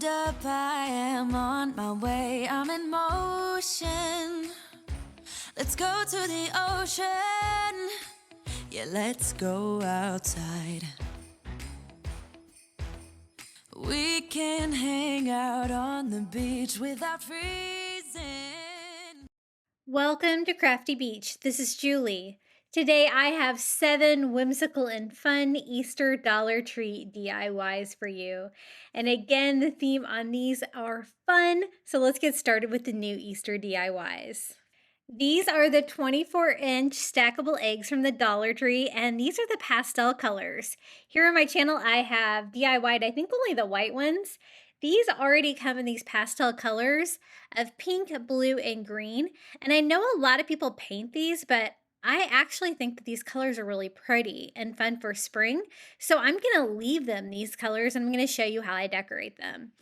Hold up, I am on my way, I'm in motion. Let's go to the ocean. Yeah, let's go outside. We can hang out on the beach without freezing. Welcome to Crafty Beach. This is Julie. Today I have 7 whimsical and fun Easter Dollar Tree DIYs for you. And again, the theme on these are fun. So let's get started with the new Easter DIYs. These are the 24-inch stackable eggs from the Dollar Tree, and these are the pastel colors. Here on my channel, I have DIY'd, I think, only the white ones. These already come in these pastel colors of pink, blue, and green. And I know a lot of people paint these, but I actually think that these colors are really pretty and fun for spring. So I'm going to leave them these colors, and I'm going to show you how I decorate them.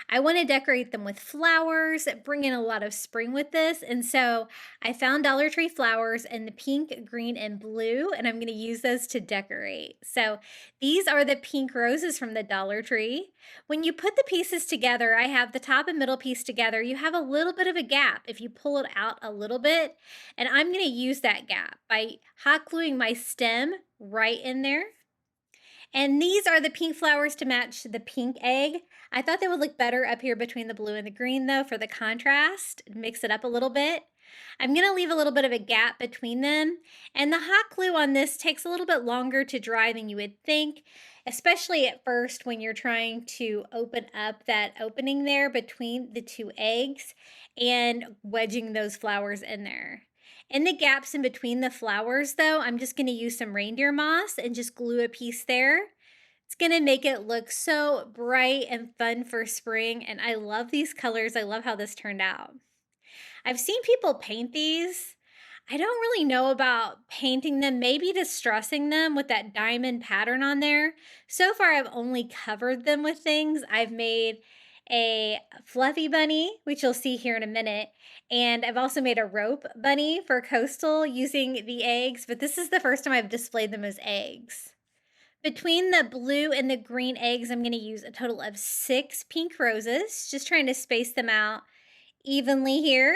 I want to decorate them with flowers, bring in a lot of spring with this. And so I found Dollar Tree flowers in the pink, green, and blue, and I'm going to use those to decorate. So these are the pink roses from the Dollar Tree. When you put the pieces together, I have the top and middle piece together. You have a little bit of a gap if you pull it out a little bit, and I'm going to use that gap by hot gluing my stem right in there. And these are the pink flowers to match the pink egg. I thought they would look better up here between the blue and the green though for the contrast, mix it up a little bit. I'm gonna leave a little bit of a gap between them. And the hot glue on this takes a little bit longer to dry than you would think, especially at first when you're trying to open up that opening there between the two eggs and wedging those flowers in there. In the gaps in between the flowers though, I'm just gonna use some reindeer moss and just glue a piece there. It's gonna make it look so bright and fun for spring, and I love these colors. I love how this turned out. I've seen people paint these. I don't really know about painting them, maybe distressing them with that diamond pattern on there. So far, I've only covered them with things. I've made a fluffy bunny, which you'll see here in a minute, and I've also made a rope bunny for coastal using the eggs, but this is the first time I've displayed them as eggs. Between the blue and the green eggs, I'm going to use a total of 6 pink roses, just trying to space them out evenly here.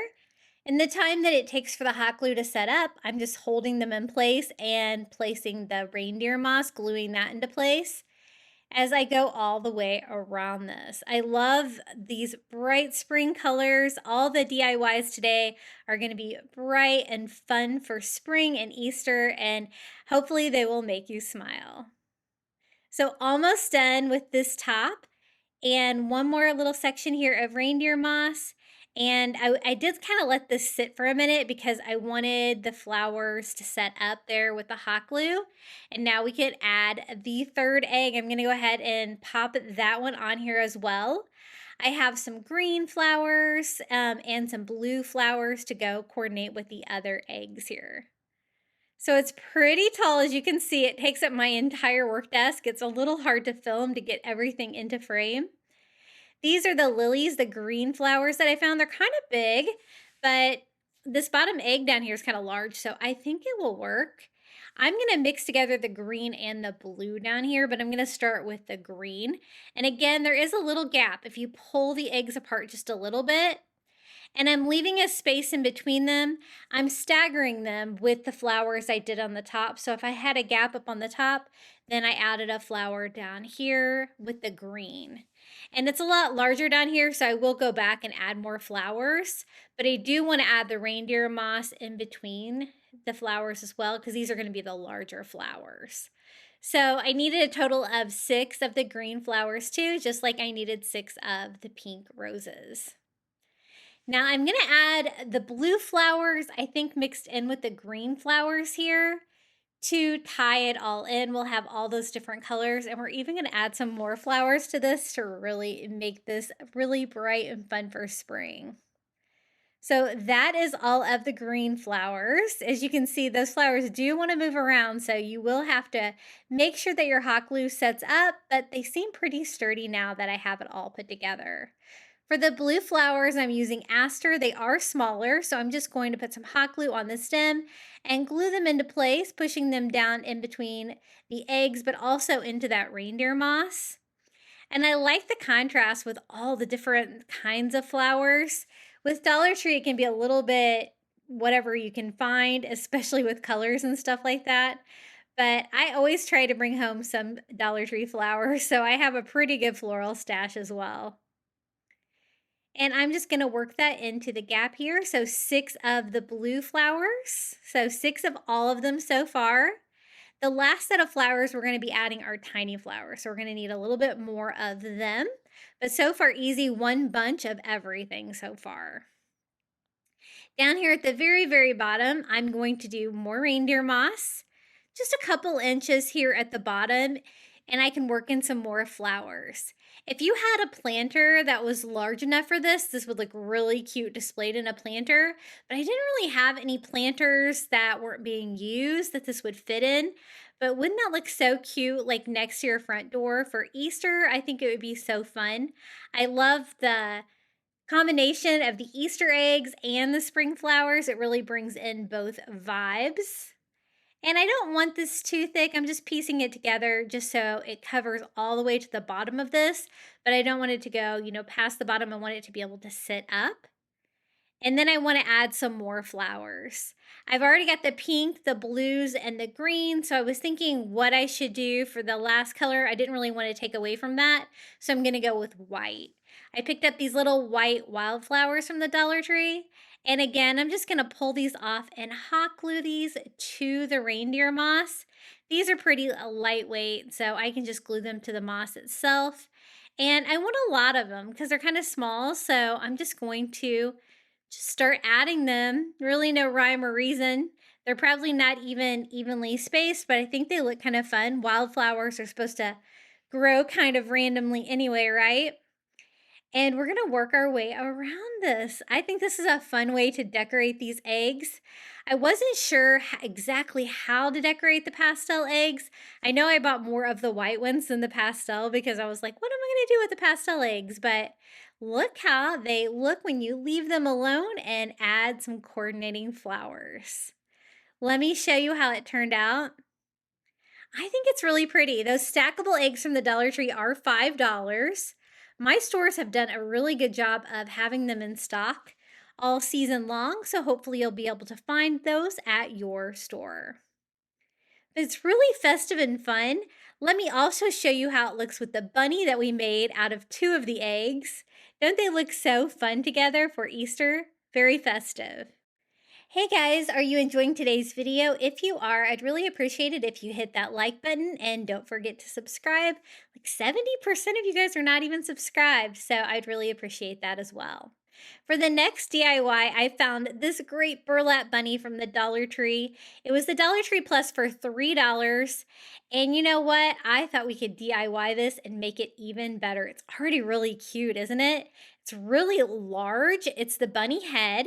And the time that it takes for the hot glue to set up, I'm just holding them in place and placing the reindeer moss, gluing that into place as I go all the way around this. I love these bright spring colors. All the DIYs today are going to be bright and fun for spring and Easter, and hopefully they will make you smile. So almost done with this top, and one more little section here of reindeer moss. And I did kind of let this sit for a minute because I wanted the flowers to set up there with the hot glue. And now we can add the third egg. I'm going to go ahead and pop that one on here as well. I have some green flowers and some blue flowers to go coordinate with the other eggs here. So it's pretty tall, as you can see. It takes up my entire work desk. It's a little hard to film to get everything into frame. These are the lilies, the green flowers that I found. They're kind of big, but this bottom egg down here is kind of large, so I think it will work. I'm going to mix together the green and the blue down here, but I'm going to start with the green. And again, there is a little gap. If you pull the eggs apart just a little bit, and I'm leaving a space in between them, I'm staggering them with the flowers I did on the top. So if I had a gap up on the top, then I added a flower down here with the green. And it's a lot larger down here, so I will go back and add more flowers. But I do want to add the reindeer moss in between the flowers as well, because these are going to be the larger flowers. So I needed a total of 6 of the green flowers too, just like I needed 6 of the pink roses. Now I'm going to add the blue flowers, I think mixed in with the green flowers here to tie it all in. We'll have all those different colors, and we're even going to add some more flowers to this to really make this really bright and fun for spring. So that is all of the green flowers. As you can see, those flowers do want to move around, so you will have to make sure that your hot glue sets up, but they seem pretty sturdy now that I have it all put together. For the blue flowers, I'm using aster. They are smaller, so I'm just going to put some hot glue on the stem and glue them into place, pushing them down in between the eggs, but also into that reindeer moss. And I like the contrast with all the different kinds of flowers. With Dollar Tree, it can be a little bit whatever you can find, especially with colors and stuff like that. But I always try to bring home some Dollar Tree flowers, so I have a pretty good floral stash as well. And I'm just gonna work that into the gap here. So 6 of the blue flowers. So 6 of all of them so far. The last set of flowers we're gonna be adding are tiny flowers. So we're gonna need a little bit more of them. But so far easy, 1 bunch of everything so far. Down here at the very, very bottom, I'm going to do more reindeer moss. Just a couple inches here at the bottom, and I can work in some more flowers. If you had a planter that was large enough for this, this would look really cute displayed in a planter, but I didn't really have any planters that weren't being used that this would fit in. But wouldn't that look so cute, like next to your front door for Easter? I think it would be so fun. I love the combination of the Easter eggs and the spring flowers. It really brings in both vibes. And I don't want this too thick. I'm just piecing it together just so it covers all the way to the bottom of this, but I don't want it to go, past the bottom. I want it to be able to sit up. And then I want to add some more flowers. I've already got the pink, the blues, and the green. So I was thinking what I should do for the last color. I didn't really want to take away from that. So I'm going to go with white. I picked up these little white wildflowers from the Dollar Tree. And again, I'm just going to pull these off and hot glue these to the reindeer moss. These are pretty lightweight, so I can just glue them to the moss itself. And I want a lot of them because they're kind of small. So I'm just going to just start adding them. Really no rhyme or reason. They're probably not even evenly spaced, but I think they look kind of fun. Wildflowers are supposed to grow kind of randomly anyway, right? And we're going to work our way around this. I think this is a fun way to decorate these eggs. I wasn't sure exactly how to decorate the pastel eggs. I know I bought more of the white ones than the pastel because I was like, what am I going to do with the pastel eggs? But look how they look when you leave them alone and add some coordinating flowers. Let me show you how it turned out. I think it's really pretty. Those stackable eggs from the Dollar Tree are $5. My stores have done a really good job of having them in stock all season long, so hopefully you'll be able to find those at your store. It's really festive and fun. Let me also show you how it looks with the bunny that we made out of 2 of the eggs. Don't they look so fun together for Easter? Very festive. Hey guys, are you enjoying today's video? If you are, I'd really appreciate it if you hit that like button and don't forget to subscribe. Like 70% of you guys are not even subscribed, so I'd really appreciate that as well. For the next DIY, I found this great burlap bunny from the Dollar Tree. It was the Dollar Tree Plus for $3. And you know what? I thought we could DIY this and make it even better. It's already really cute, isn't it? It's really large. It's the bunny head.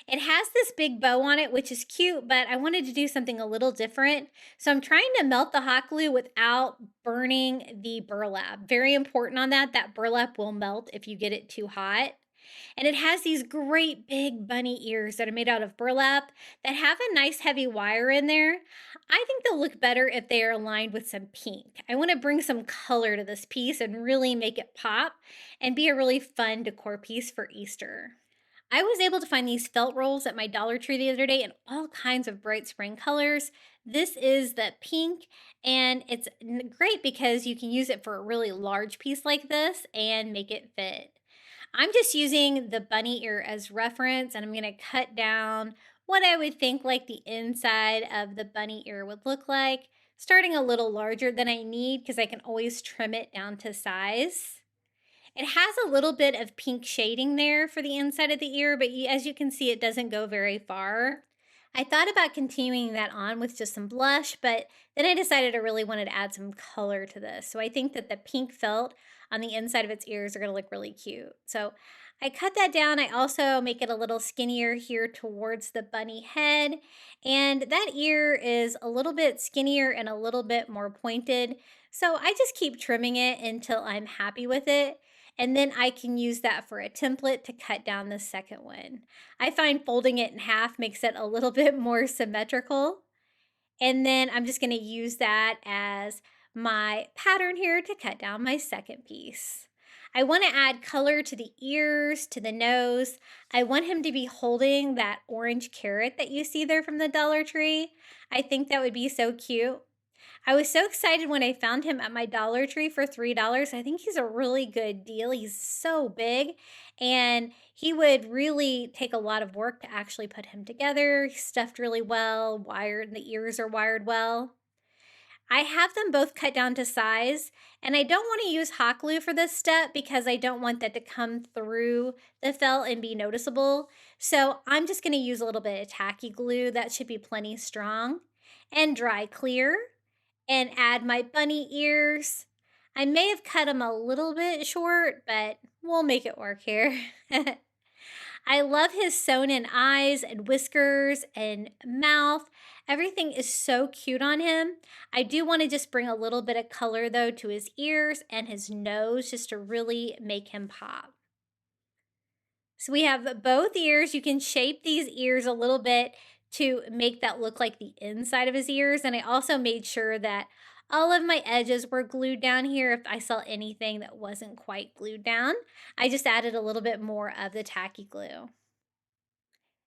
It has this big bow on it, which is cute, but I wanted to do something a little different. So I'm trying to melt the hot glue without burning the burlap. Very important on that. That burlap will melt if you get it too hot. And it has these great big bunny ears that are made out of burlap that have a nice heavy wire in there. I think they'll look better if they are aligned with some pink. I want to bring some color to this piece and really make it pop and be a really fun decor piece for Easter. I was able to find these felt rolls at my Dollar Tree the other day in all kinds of bright spring colors. This is the pink, and it's great because you can use it for a really large piece like this and make it fit. I'm just using the bunny ear as reference, and I'm going to cut down what I would think like the inside of the bunny ear would look like, starting a little larger than I need because I can always trim it down to size. It has a little bit of pink shading there for the inside of the ear, but as you can see, it doesn't go very far. I thought about continuing that on with just some blush, but then I decided I really wanted to add some color to this. So I think that the pink felt on the inside of its ears are going to look really cute. So I cut that down. I also make it a little skinnier here towards the bunny head. And that ear is a little bit skinnier and a little bit more pointed. So I just keep trimming it until I'm happy with it. And then I can use that for a template to cut down the second one. I find folding it in half makes it a little bit more symmetrical. And then I'm just going to use that as my pattern here to cut down my second piece. I want to add color to the ears, to the nose. I want him to be holding that orange carrot that you see there from the Dollar Tree. I think that would be so cute. I was so excited when I found him at my Dollar Tree for $3. I think he's a really good deal. He's so big, and he would really take a lot of work to actually put him together. He's stuffed really well, wired, the ears are wired well. I have them both cut down to size, and I don't want to use hot glue for this step because I don't want that to come through the felt and be noticeable. So I'm just going to use a little bit of tacky glue. That should be plenty strong. And dry clear, and add my bunny ears. I may have cut them a little bit short, but we'll make it work here. I love his sewn in eyes and whiskers and mouth. Everything is so cute on him. I do want to just bring a little bit of color though to his ears and his nose just to really make him pop. So we have both ears. You can shape these ears a little bit to make that look like the inside of his ears. And I also made sure that all of my edges were glued down here. If I saw anything that wasn't quite glued down, I just added a little bit more of the tacky glue.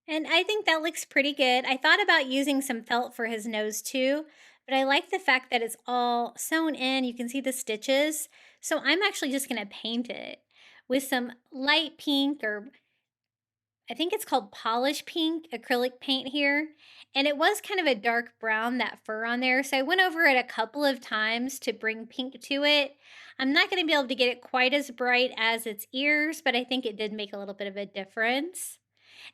And I think that looks pretty good. I thought about using some felt for his nose too, but I like the fact that it's all sewn in. You can see the stitches. So I'm actually just going to paint it with some light pink, or I think it's called polish pink acrylic paint here. And it was kind of a dark brown, that fur on there. So I went over it a couple of times to bring pink to it. I'm not going to be able to get it quite as bright as its ears, but I think it did make a little bit of a difference.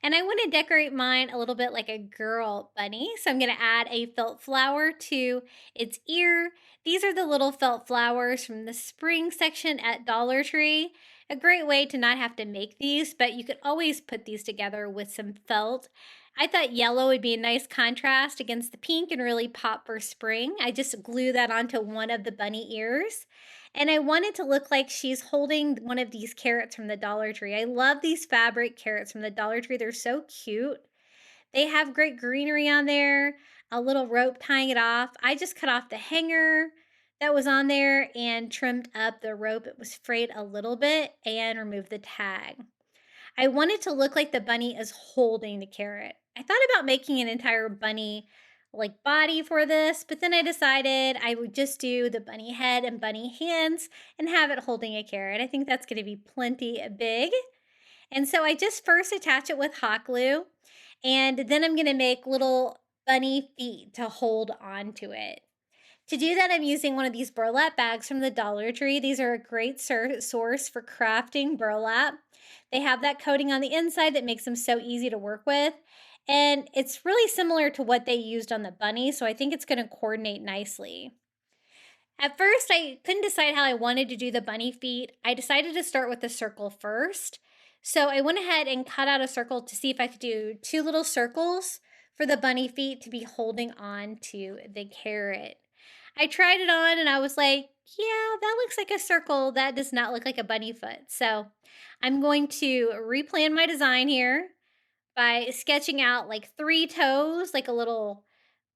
And I want to decorate mine a little bit like a girl bunny. So I'm going to add a felt flower to its ear. These are the little felt flowers from the spring section at Dollar Tree. A great way to not have to make these, but you could always put these together with some felt. I thought yellow would be a nice contrast against the pink and really pop for spring. I just glue that onto one of the bunny ears. And I want it to look like she's holding one of these carrots from the Dollar Tree. I love these fabric carrots from the Dollar Tree. They're so cute. They have great greenery on there, a little rope tying it off. I just cut off the hanger that was on there and trimmed up the rope. It was frayed a little bit, and removed the tag. I want it to look like the bunny is holding the carrot. I thought about making an entire bunny like body for this, but then I decided I would just do the bunny head and bunny hands and have it holding a carrot. I think that's going to be plenty big. And so I just first attach it with hot glue, and then I'm going to make little bunny feet to hold onto it. To do that, I'm using one of these burlap bags from the Dollar Tree. These are a great source for crafting burlap. They have that coating on the inside that makes them so easy to work with. And it's really similar to what they used on the bunny, so I think it's going to coordinate nicely. At first, I couldn't decide how I wanted to do the bunny feet. I decided to start with the circle first. So I went ahead and cut out a circle to see if I could do 2 little circles for the bunny feet to be holding on to the carrot. I tried it on and I was like, yeah, that looks like a circle. That does not look like a bunny foot. So I'm going to replan my design here by sketching out like 3 toes, like a little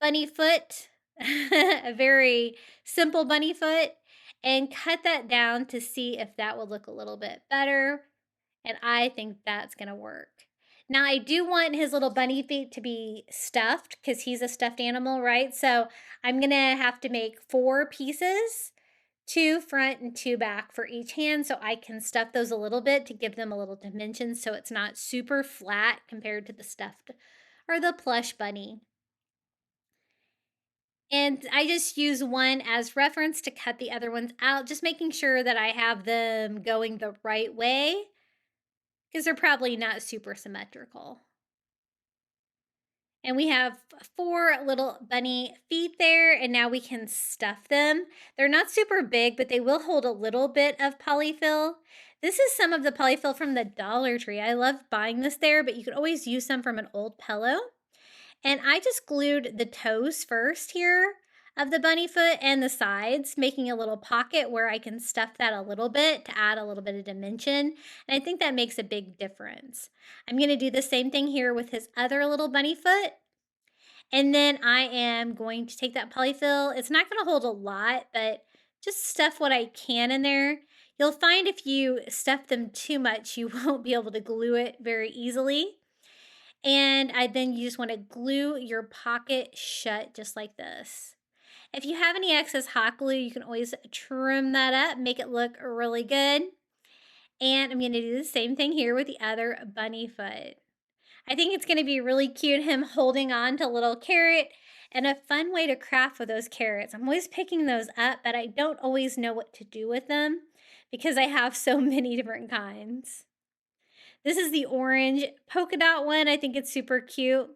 bunny foot, a very simple bunny foot, and cut that down to see if that would look a little bit better. And I think that's going to work. Now, I do want his little bunny feet to be stuffed because he's a stuffed animal, right? So I'm going to have to make 4 pieces, 2 front and 2 back for each hand, so I can stuff those a little bit to give them a little dimension so it's not super flat compared to the stuffed or the plush bunny. And I just use one as reference to cut the other ones out, just making sure that I have them going the right way, because they're probably not super symmetrical. And we have 4 little bunny feet there, and now we can stuff them. They're not super big, but they will hold a little bit of polyfill. This is some of the polyfill from the Dollar Tree. I love buying this there, but you could always use some from an old pillow. And I just glued the toes first here of the bunny foot and the sides, making a little pocket where I can stuff that a little bit to add a little bit of dimension. And I think that makes a big difference. I'm going to do the same thing here with his other little bunny foot. And then I am going to take that polyfill. It's not going to hold a lot, but just stuff what I can in there. You'll find if you stuff them too much, you won't be able to glue it very easily. And then you just want to glue your pocket shut just like this. If you have any excess hot glue, you can always trim that up, make it look really good. And I'm going to do the same thing here with the other bunny foot. I think it's going to be really cute, him holding on to a little carrot, and a fun way to craft with those carrots. I'm always picking those up, but I don't always know what to do with them because I have so many different kinds. This is the orange polka dot one. I think it's super cute.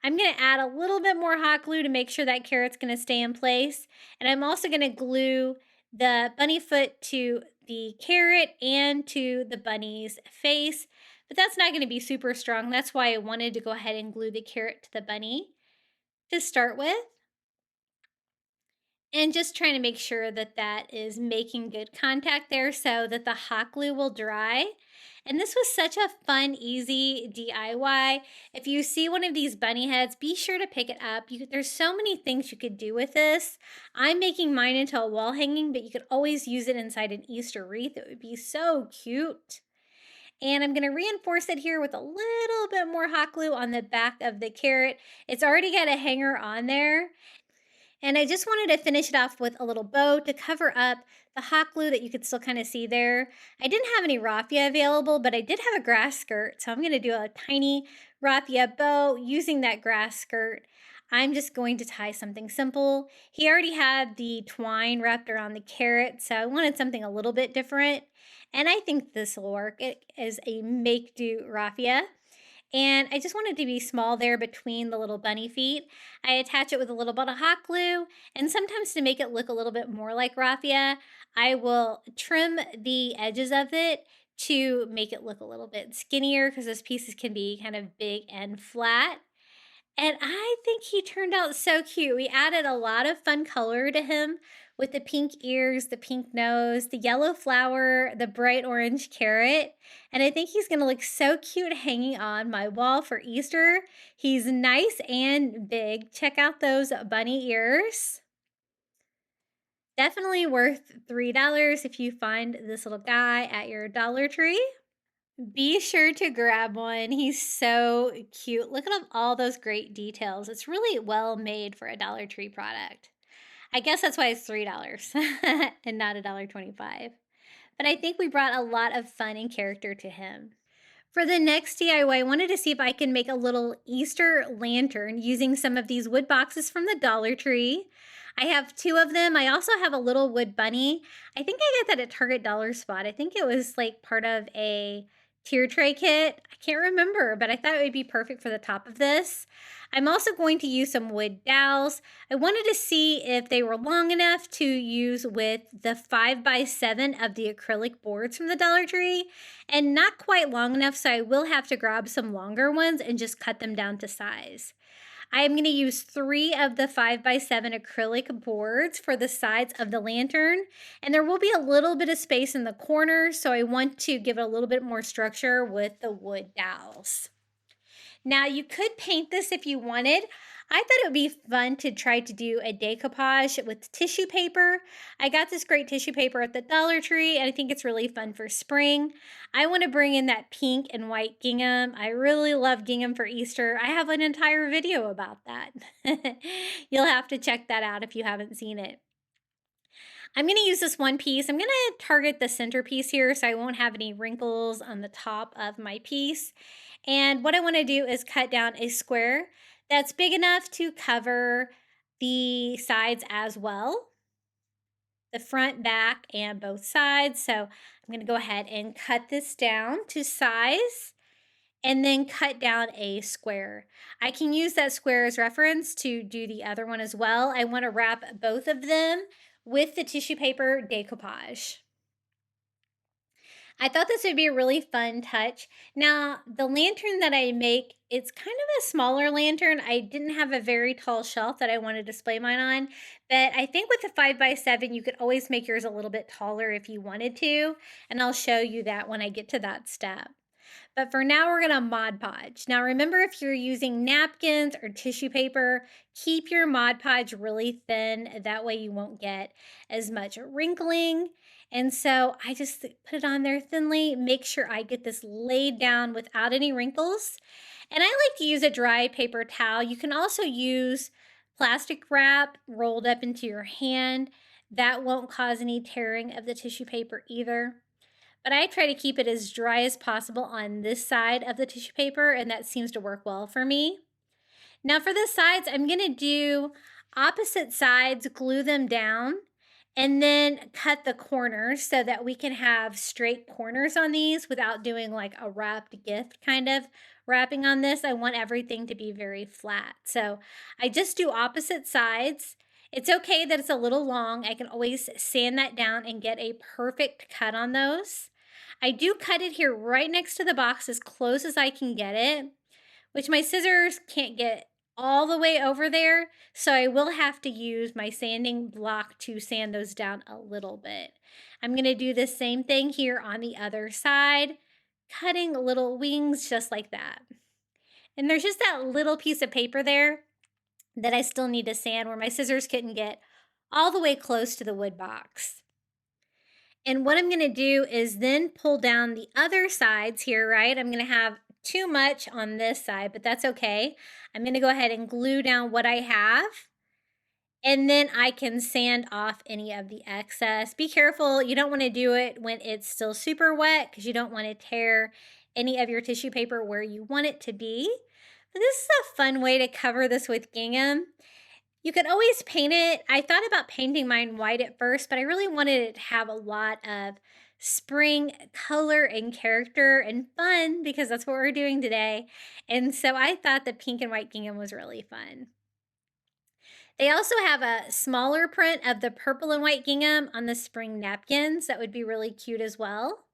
I'm going to add a little bit more hot glue to make sure that carrot's going to stay in place. And I'm also going to glue the bunny foot to the carrot and to the bunny's face. But that's not going to be super strong. That's why I wanted to go ahead and glue the carrot to the bunny to start with. And just trying to make sure that that is making good contact there so that the hot glue will dry. And this was such a fun, easy DIY. If you see one of these bunny heads, be sure to pick it up. There's so many things you could do with this. I'm making mine into a wall hanging, but you could always use it inside an Easter wreath. It would be so cute. And I'm going to reinforce it here with a little bit more hot glue on the back of the carrot. It's already got a hanger on there. And I just wanted to finish it off with a little bow to cover up the hot glue that you could still kind of see there. I didn't have any raffia available, but I did have a grass skirt. So I'm going to do a tiny raffia bow using that grass skirt. I'm just going to tie something simple. He already had the twine wrapped around the carrot, so I wanted something a little bit different. And I think this will work. It is a make-do raffia. And I just want it to be small there between the little bunny feet. I attach it with a little bit of hot glue, and sometimes to make it look a little bit more like raffia, I will trim the edges of it to make it look a little bit skinnier because those pieces can be kind of big and flat. And I think he turned out so cute. We added a lot of fun color to him with the pink ears, the pink nose, the yellow flower, the bright orange carrot. And I think he's going to look so cute hanging on my wall for Easter. He's nice and big. Check out those bunny ears. Definitely worth $3 if you find this little guy at your Dollar Tree. Be sure to grab one. He's so cute. Look at all those great details. It's really well made for a Dollar Tree product. I guess that's why it's $3 and not $1.25. But I think we brought a lot of fun and character to him. For the next DIY, I wanted to see if I can make a little Easter lantern using some of these wood boxes from the Dollar Tree. I have 2 of them. I also have a little wood bunny. I think I got that at Target Dollar Spot. I think it was like part of a tier tray kit. I can't remember, but I thought it would be perfect for the top of this. I'm also going to use some wood dowels. I wanted to see if they were long enough to use with the 5x7 of the acrylic boards from the Dollar Tree, and not quite long enough, so I will have to grab some longer ones and just cut them down to size. I am going to use 3 of the 5x7 acrylic boards for the sides of the lantern, and there will be a little bit of space in the corner, so I want to give it a little bit more structure with the wood dowels. Now, you could paint this if you wanted. I thought it would be fun to try to do a decoupage with tissue paper. I got this great tissue paper at the Dollar Tree, and I think it's really fun for spring. I want to bring in that pink and white gingham. I really love gingham for Easter. I have an entire video about that. You'll have to check that out if you haven't seen it. I'm going to use this one piece. I'm going to target the centerpiece here so I won't have any wrinkles on the top of my piece. And what I want to do is cut down a square that's big enough to cover the sides as well, the front, back, and both sides. So I'm going to go ahead and cut this down to size and then cut down a square. I can use that square as reference to do the other one as well. I want to wrap both of them with the tissue paper decoupage. I thought this would be a really fun touch. Now, the lantern that I make, it's kind of a smaller lantern. I didn't have a very tall shelf that I want to display mine on, but I think with the 5x7, you could always make yours a little bit taller if you wanted to, and I'll show you that when I get to that step. But for now, we're gonna Mod Podge. Now remember, if you're using napkins or tissue paper, keep your Mod Podge really thin. That way you won't get as much wrinkling. And so I just put it on there thinly, make sure I get this laid down without any wrinkles. And I like to use a dry paper towel. You can also use plastic wrap rolled up into your hand. That won't cause any tearing of the tissue paper either. But I try to keep it as dry as possible on this side of the tissue paper, and that seems to work well for me. Now for the sides, I'm going to do opposite sides, glue them down, and then cut the corners so that we can have straight corners on these without doing like a wrapped gift kind of wrapping on this. I want everything to be very flat. So I just do opposite sides. It's okay that it's a little long. I can always sand that down and get a perfect cut on those. I do cut it here right next to the box as close as I can get it, which my scissors can't get all the way over there, so I will have to use my sanding block to sand those down a little bit. I'm going to do the same thing here on the other side, cutting little wings just like that. And there's just that little piece of paper there that I still need to sand where my scissors couldn't get all the way close to the wood box. And what I'm going to do is then pull down the other sides here, right? I'm going to have too much on this side, but that's okay. I'm going to go ahead and glue down what I have, and then I can sand off any of the excess. Be careful. You don't want to do it when it's still super wet because you don't want to tear any of your tissue paper where you want it to be. But this is a fun way to cover this with gingham. You could always paint it. I thought about painting mine white at first, but I really wanted it to have a lot of spring color and character and fun because that's what we're doing today. And so I thought the pink and white gingham was really fun. They also have a smaller print of the purple and white gingham on the spring napkins. That would be really cute as well.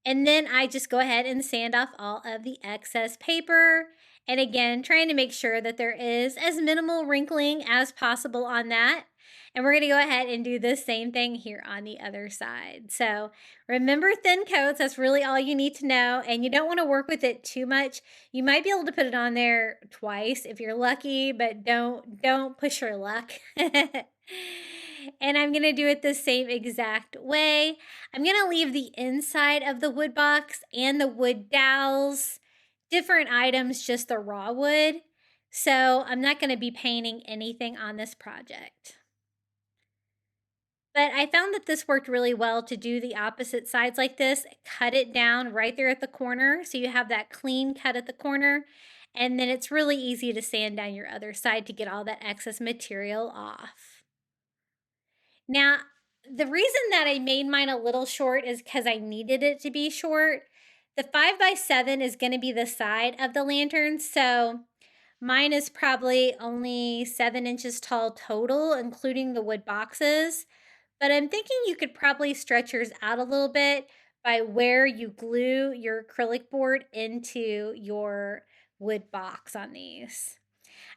And then I just go ahead and sand off all of the excess paper. And again, trying to make sure that there is as minimal wrinkling as possible on that. And we're going to go ahead and do the same thing here on the other side. So remember thin coats, that's really all you need to know. And you don't want to work with it too much. You might be able to put it on there twice if you're lucky, but don't push your luck. And I'm going to do it the same exact way. I'm going to leave the inside of the wood box and the wood dowels, different items, just the raw wood. So I'm not going to be painting anything on this project. But I found that this worked really well to do the opposite sides like this. Cut it down right there at the corner so you have that clean cut at the corner. And then it's really easy to sand down your other side to get all that excess material off. Now, the reason that I made mine a little short is because I needed it to be short. The 5x7 is going to be the side of the lantern, so mine is probably only 7 inches tall total, including the wood boxes. But I'm thinking you could probably stretch yours out a little bit by where you glue your acrylic board into your wood box on these.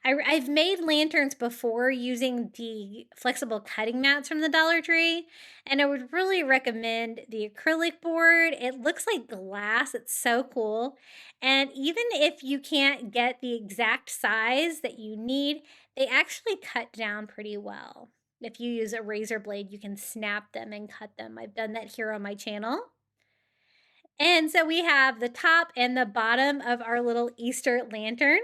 I've made lanterns before using the flexible cutting mats from the Dollar Tree, and I would really recommend the acrylic board. It looks like glass. It's so cool. And even if you can't get the exact size that you need, they actually cut down pretty well. If you use a razor blade, you can snap them and cut them. I've done that here on my channel. And so we have the top and the bottom of our little Easter lantern.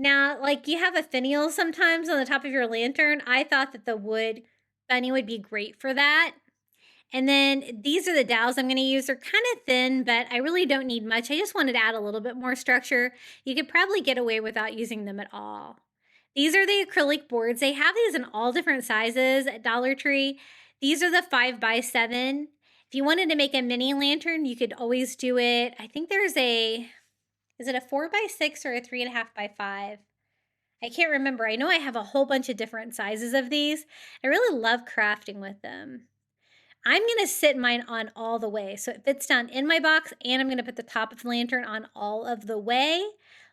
Now, like you have a finial sometimes on the top of your lantern, I thought that the wood bunny would be great for that. And then these are the dowels I'm going to use. They're kind of thin, but I really don't need much. I just wanted to add a little bit more structure. You could probably get away without using them at all. These are the acrylic boards. They have these in all different sizes at Dollar Tree. These are the 5x7. If you wanted to make a mini lantern, you could always do it. I think there's is it a 4x6 or a 3.5x5? I can't remember. I know I have a whole bunch of different sizes of these. I really love crafting with them. I'm going to sit mine on all the way, so it fits down in my box, and I'm going to put the top of the lantern on all of the way.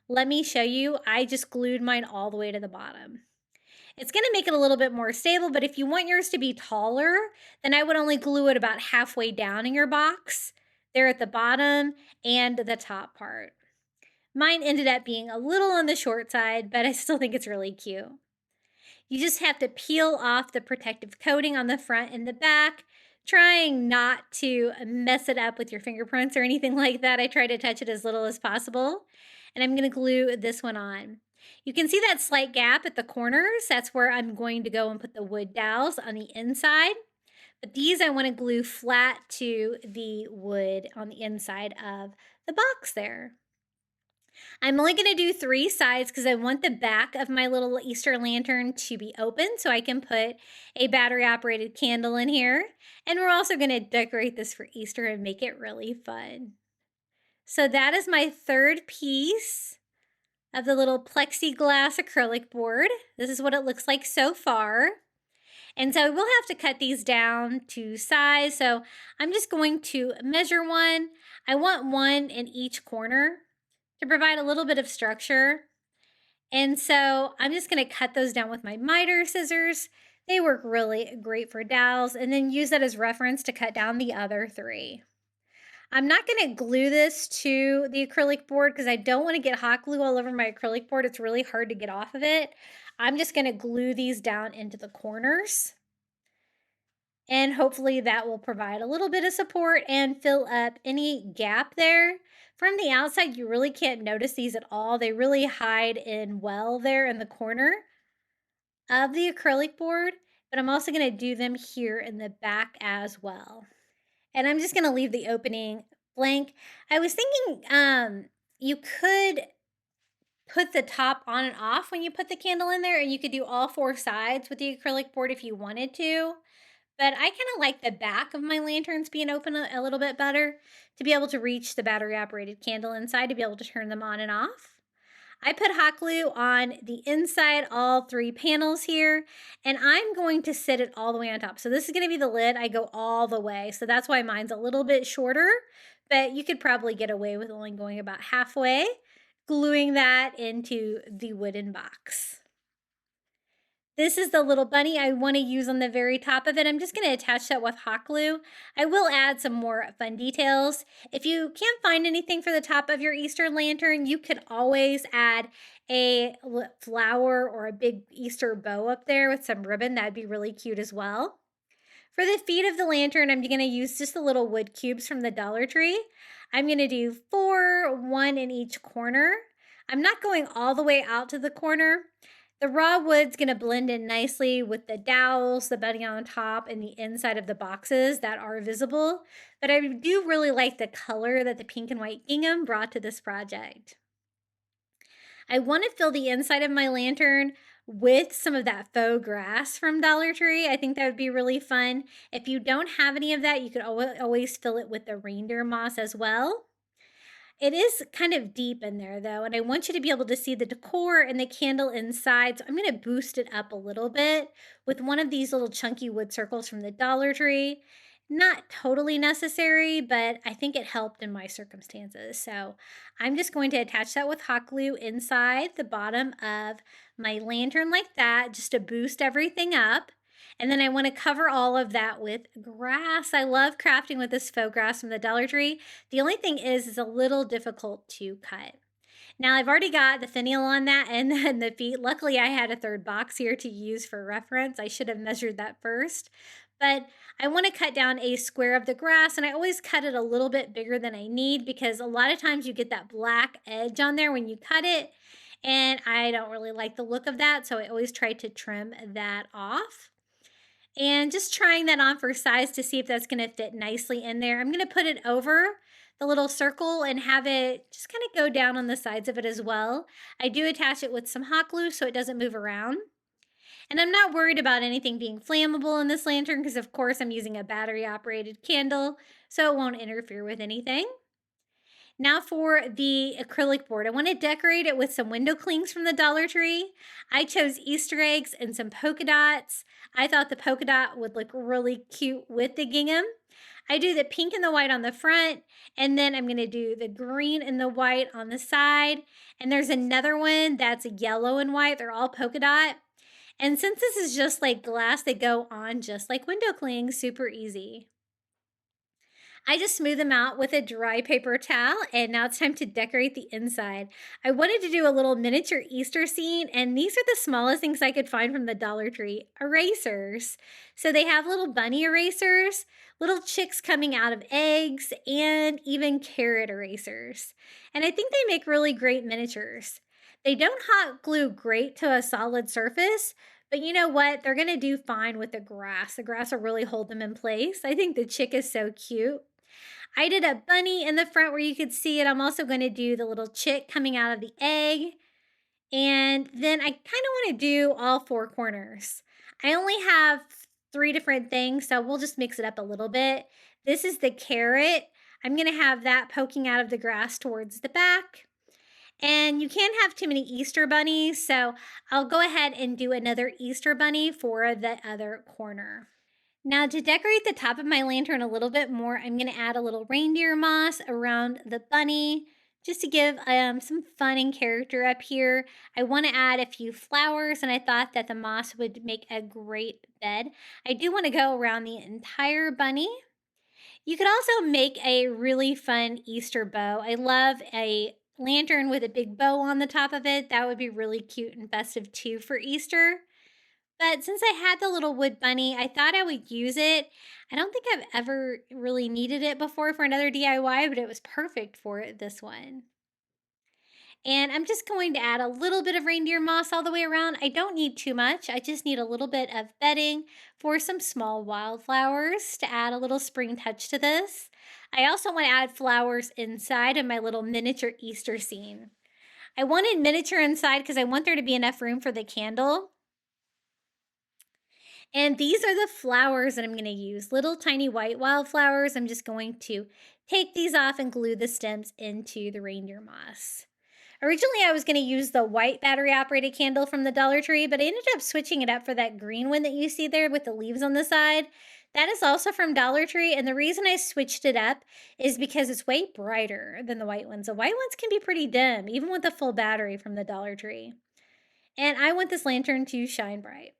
Let me show you. I just glued mine all the way to the bottom. It's going to make it a little bit more stable, but if you want yours to be taller, then I would only glue it about halfway down in your box. there at the bottom and the top part. Mine ended up being a little on the short side, but I still think it's really cute. You just have to peel off the protective coating on the front and the back, trying not to mess it up with your fingerprints or anything like that. I try to touch it as little as possible. And I'm going to glue this one on. You can see that slight gap at the corners. That's where I'm going to go and put the wood dowels on the inside. But these I want to glue flat to the wood on the inside of the box there. I'm only going to do 3 sides because I want the back of my little Easter lantern to be open so I can put a battery-operated candle in here. And we're also going to decorate this for Easter and make it really fun. So that is my 3rd piece of the little plexiglass acrylic board. This is what it looks like so far. And so we'll have to cut these down to size. So I'm just going to measure one. I want one in each corner to provide a little bit of structure. And so I'm just going to cut those down with my miter scissors. They work really great for dowels, and then use that as reference to cut down the other 3. I'm not going to glue this to the acrylic board because I don't want to get hot glue all over my acrylic board. It's really hard to get off of it. I'm just going to glue these down into the corners. And hopefully that will provide a little bit of support and fill up any gap there. From the outside, you really can't notice these at all. They really hide in well there in the corner of the acrylic board, but I'm also going to do them here in the back as well. And I'm just going to leave the opening blank. I was thinking you could put the top on and off when you put the candle in there, and you could do all 4 sides with the acrylic board if you wanted to. But I kind of like the back of my lanterns being open a little bit better to be able to reach the battery-operated candle inside to be able to turn them on and off. I put hot glue on the inside, all 3 panels here, and I'm going to sit it all the way on top. So this is going to be the lid. I go all the way. So that's why mine's a little bit shorter, but you could probably get away with only going about halfway, gluing that into the wooden box. This is the little bunny I want to use on the very top of it. I'm just going to attach that with hot glue. I will add some more fun details. If you can't find anything for the top of your Easter lantern, you could always add a flower or a big Easter bow up there with some ribbon. That'd be really cute as well. For the feet of the lantern, I'm going to use just the little wood cubes from the Dollar Tree. I'm going to do 4, 1 in each corner. I'm not going all the way out to the corner. The raw wood's going to blend in nicely with the dowels, the bunny on top, and the inside of the boxes that are visible. But I do really like the color that the pink and white gingham brought to this project. I want to fill the inside of my lantern with some of that faux grass from Dollar Tree. I think that would be really fun. If you don't have any of that, you could always fill it with the reindeer moss as well. It is kind of deep in there though, and I want you to be able to see the decor and the candle inside. So I'm going to boost it up a little bit with one of these little chunky wood circles from the Dollar Tree. Not totally necessary, but I think it helped in my circumstances. So I'm just going to attach that with hot glue inside the bottom of my lantern like that, just to boost everything up. And then I want to cover all of that with grass. I love crafting with this faux grass from the Dollar Tree. The only thing is it's a little difficult to cut. Now I've already got the finial on that and then the feet. Luckily I had a 3rd box here to use for reference. I should have measured that first. But I want to cut down a square of the grass, and I always cut it a little bit bigger than I need because a lot of times you get that black edge on there when you cut it, and I don't really like the look of that, so I always try to trim that off. And just trying that on for size to see if that's going to fit nicely in there. I'm going to put it over the little circle and have it just kind of go down on the sides of it as well. I do attach it with some hot glue so it doesn't move around. And I'm not worried about anything being flammable in this lantern because of course I'm using a battery operated candle, so it won't interfere with anything. Now for the acrylic board, I want to decorate it with some window clings from the Dollar Tree. I chose Easter eggs and some polka dots. I thought the polka dot would look really cute with the gingham. I do the pink and the white on the front, and then I'm going to do the green and the white on the side. And there's another one that's yellow and white. They're all polka dot. And since this is just like glass, they go on just like window clings, super easy. I just smooth them out with a dry paper towel, and now it's time to decorate the inside. I wanted to do a little miniature Easter scene, and these are the smallest things I could find from the Dollar Tree, erasers. So they have little bunny erasers, little chicks coming out of eggs, and even carrot erasers. And I think they make really great miniatures. They don't hot glue great to a solid surface, but you know what? They're going to do fine with the grass. The grass will really hold them in place. I think the chick is so cute. I did a bunny in the front where you could see it. I'm also going to do the little chick coming out of the egg. And then I kind of want to do all four corners. I only have 3 different things, so we'll just mix it up a little bit. This is the carrot. I'm going to have that poking out of the grass towards the back. And you can't have too many Easter bunnies, so I'll go ahead and do another Easter bunny for the other corner. Now, to decorate the top of my lantern a little bit more, I'm going to add a little reindeer moss around the bunny just to give some fun and character up here. I want to add a few flowers, and I thought that the moss would make a great bed. I do want to go around the entire bunny. You could also make a really fun Easter bow. I love a lantern with a big bow on the top of it. That would be really cute and festive too for Easter. But since I had the little wood bunny, I thought I would use it. I don't think I've ever really needed it before for another DIY, but it was perfect for this one. And I'm just going to add a little bit of reindeer moss all the way around. I don't need too much. I just need a little bit of bedding for some small wildflowers to add a little spring touch to this. I also want to add flowers inside of my little miniature Easter scene. I wanted miniature inside because I want there to be enough room for the candle. And these are the flowers that I'm going to use, little tiny white wildflowers. I'm just going to take these off and glue the stems into the reindeer moss. Originally, I was going to use the white battery-operated candle from the Dollar Tree, but I ended up switching it up for that green one that you see there with the leaves on the side. That is also from Dollar Tree, and the reason I switched it up is because it's way brighter than the white ones. The white ones can be pretty dim, even with the full battery from the Dollar Tree. And I want this lantern to shine bright.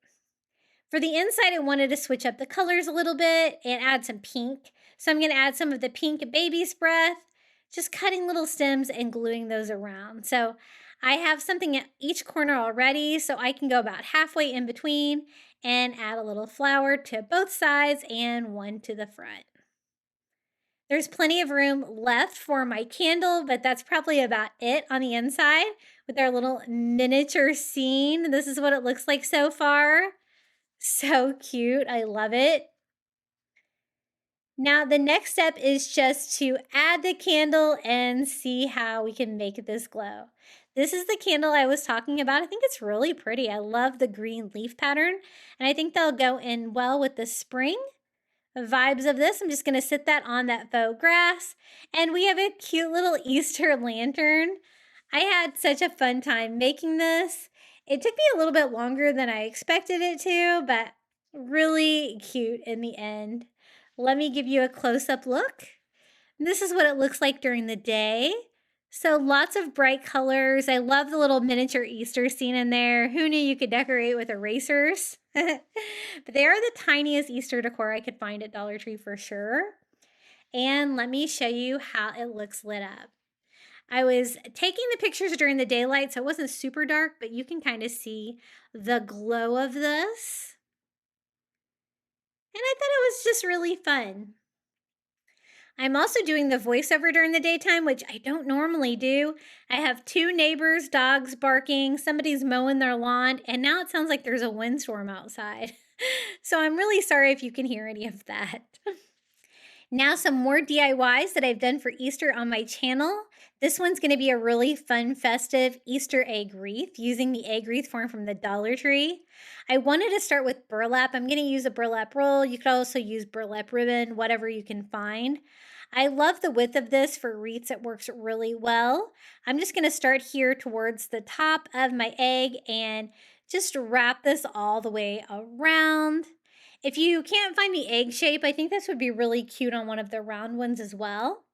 For the inside, I wanted to switch up the colors a little bit and add some pink. So I'm going to add some of the pink baby's breath, just cutting little stems and gluing those around. So I have something at each corner already, so I can go about halfway in between and add a little flower to both sides and one to the front. There's plenty of room left for my candle, but that's probably about it on the inside with our little miniature scene. This is what it looks like so far. So cute. I love it. Now, the next step is just to add the candle and see how we can make this glow. This is the candle I was talking about. I think it's really pretty. I love the green leaf pattern, and I think they'll go in well with the spring vibes of this. I'm just going to sit that on that faux grass, and we have a cute little Easter lantern. I had such a fun time making this. It took me a little bit longer than I expected it to, but really cute in the end. Let me give you a close-up look. This is what it looks like during the day. So lots of bright colors. I love the little miniature Easter scene in there. Who knew you could decorate with erasers? But they are the tiniest Easter decor I could find at Dollar Tree for sure. And let me show you how it looks lit up. I was taking the pictures during the daylight, so it wasn't super dark, but you can kind of see the glow of this. And I thought it was just really fun. I'm also doing the voiceover during the daytime, which I don't normally do. I have 2 neighbors, dogs barking, somebody's mowing their lawn, and now it sounds like there's a windstorm outside. So I'm really sorry if you can hear any of that. Now some more DIYs that I've done for Easter on my channel. This one's going to be a really fun, festive Easter egg wreath using the egg wreath form from the Dollar Tree. I wanted to start with burlap. I'm going to use a burlap roll. You could also use burlap ribbon, whatever you can find. I love the width of this for wreaths. It works really well. I'm just going to start here towards the top of my egg and just wrap this all the way around. If you can't find the egg shape, I think this would be really cute on one of the round ones as well.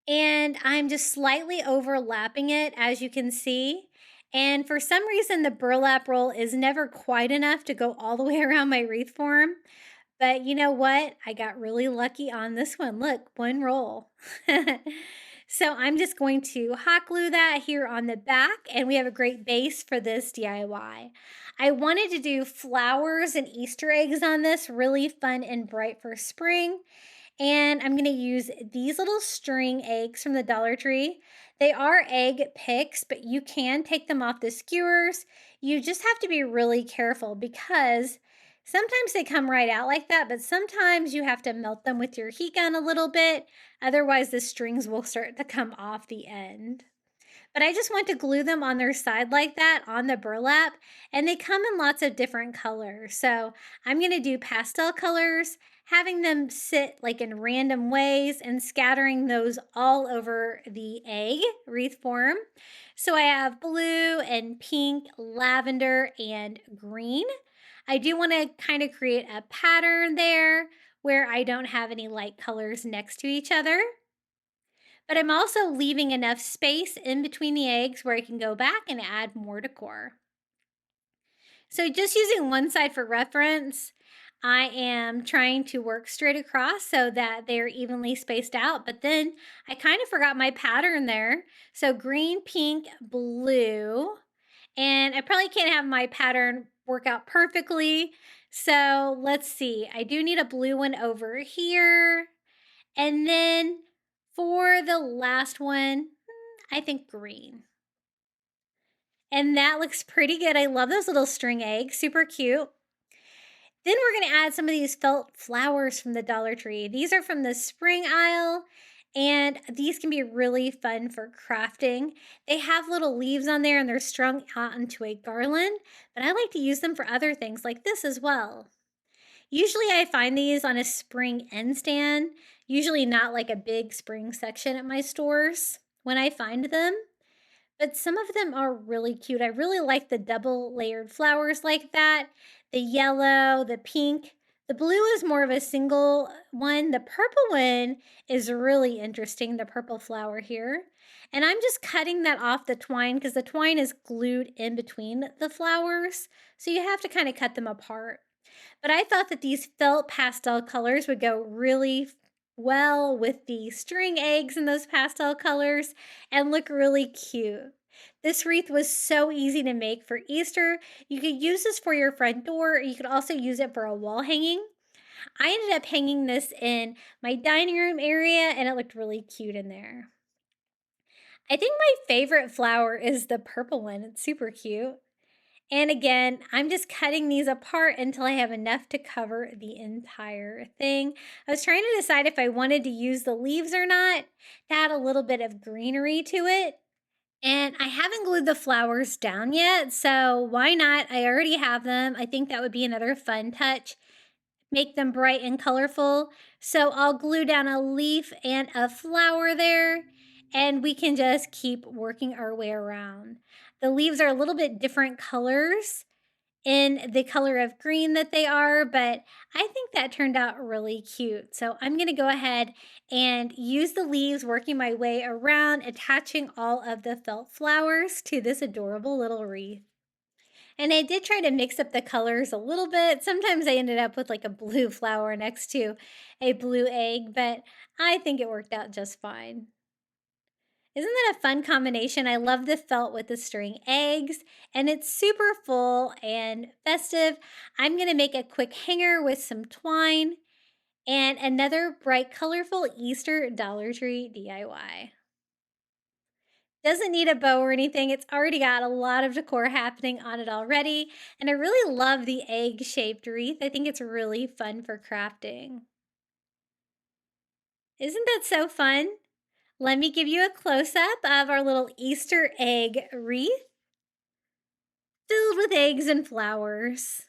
And I'm just slightly overlapping it, as you can see. And for some reason, the burlap roll is never quite enough to go all the way around my wreath form. But you know what? I got really lucky on this one. Look, one roll. So I'm just going to hot glue that here on the back, and we have a great base for this DIY. I wanted to do flowers and Easter eggs on this, really fun and bright for spring. And I'm going to use these little string eggs from the Dollar Tree. They are egg picks, but you can take them off the skewers. You just have to be really careful because sometimes they come right out like that, but sometimes you have to melt them with your heat gun a little bit. Otherwise, the strings will start to come off the end. But I just want to glue them on their side like that on the burlap, and they come in lots of different colors. So I'm going to do pastel colors, having them sit like in random ways and scattering those all over the egg wreath form. So I have blue and pink, lavender, and green. I do want to kind of create a pattern there where I don't have any light colors next to each other. But I'm also leaving enough space in between the eggs where I can go back and add more decor. So just using one side for reference, I am trying to work straight across so that they're evenly spaced out, but then I kind of forgot my pattern there. So green, pink, blue, and I probably can't have my pattern work out perfectly. So let's see, I do need a blue one over here. And then for the last one, I think green. And that looks pretty good. I love those little string eggs, super cute. Then we're going to add some of these felt flowers from the Dollar Tree. These are from the spring aisle, and these can be really fun for crafting. They have little leaves on there and they're strung out into a garland, but I like to use them for other things like this as well. Usually I find these on a spring end stand, usually not like a big spring section at my stores when I find them. But some of them are really cute. I really like the double layered flowers like that. The yellow, the pink. The blue is more of a single one. The purple one is really interesting, the purple flower here. And I'm just cutting that off the twine because the twine is glued in between the flowers. So you have to kind of cut them apart. But I thought that these felt pastel colors would go really well with the string eggs in those pastel colors and look really cute. This wreath was so easy to make for Easter. You could use this for your front door. You could also use it for a wall hanging. I ended up hanging this in my dining room area and it looked really cute in there. I think my favorite flower is the purple one. It's super cute. And again, I'm just cutting these apart until I have enough to cover the entire thing. I was trying to decide if I wanted to use the leaves or not to add a little bit of greenery to it. And I haven't glued the flowers down yet, so why not? I already have them. I think that would be another fun touch. Make them bright and colorful. So I'll glue down a leaf and a flower there, and we can just keep working our way around. The leaves are a little bit different colors in the color of green that they are, but I think that turned out really cute. So I'm going to go ahead and use the leaves, working my way around, attaching all of the felt flowers to this adorable little wreath. And I did try to mix up the colors a little bit. Sometimes I ended up with like a blue flower next to a blue egg, but I think it worked out just fine. Isn't that a fun combination? I love the felt with the string eggs, and it's super full and festive. I'm going to make a quick hanger with some twine and another bright, colorful Easter Dollar Tree DIY. Doesn't need a bow or anything. It's already got a lot of decor happening on it already, and I really love the egg-shaped wreath. I think it's really fun for crafting. Isn't that so fun? Let me give you a close-up of our little Easter egg wreath filled with eggs and flowers.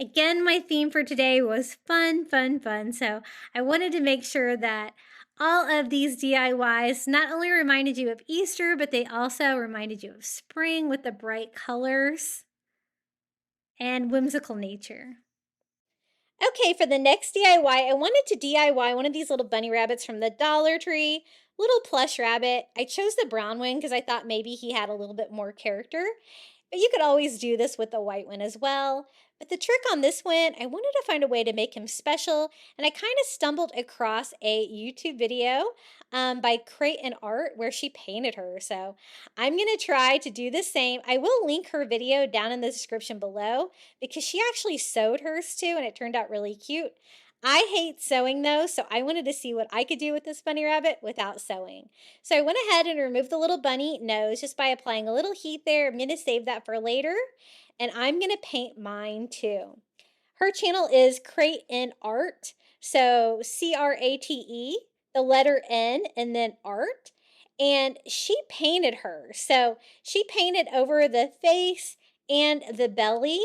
Again, my theme for today was fun, fun, fun. So I wanted to make sure that all of these DIYs not only reminded you of Easter, but they also reminded you of spring with the bright colors and whimsical nature. Okay, for the next DIY, I wanted to DIY one of these little bunny rabbits from the Dollar Tree, little plush rabbit. I chose the brown one because I thought maybe he had a little bit more character. But you could always do this with the white one as well. But the trick on this one, I wanted to find a way to make him special, and I kind of stumbled across a YouTube video by Crate and Art where she painted her. So I'm going to try to do the same. I will link her video down in the description below because she actually sewed hers too, and it turned out really cute. I hate sewing though, so I wanted to see what I could do with this bunny rabbit without sewing. So I went ahead and removed the little bunny nose just by applying a little heat there. I'm going to save that for later, and I'm going to paint mine too. Her channel is Crate and Art, so CRATE, the letter N, and then art. And she painted her. So she painted over the face and the belly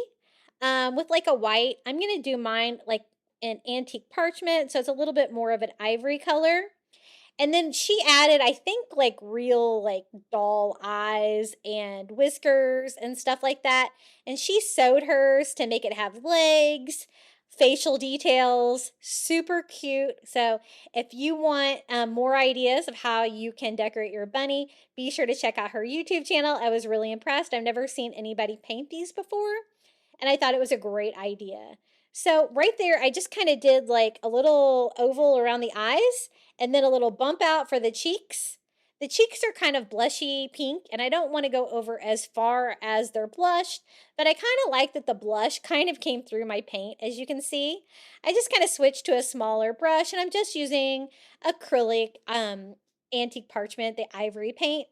with like a white. I'm going to do mine like an antique parchment, so it's a little bit more of an ivory color. And then she added, I think, like real like doll eyes and whiskers and stuff like that. And she sewed hers to make it have legs, facial details, super cute. So if you want more ideas of how you can decorate your bunny, be sure to check out her YouTube channel. I was really impressed. I've never seen anybody paint these before, and I thought it was a great idea. So right there, I just kind of did like a little oval around the eyes and then a little bump out for the cheeks. The cheeks are kind of blushy pink, and I don't want to go over as far as they're blushed, but I kind of like that the blush kind of came through my paint, as you can see. I just kind of switched to a smaller brush, and I'm just using acrylic antique parchment, the ivory paint.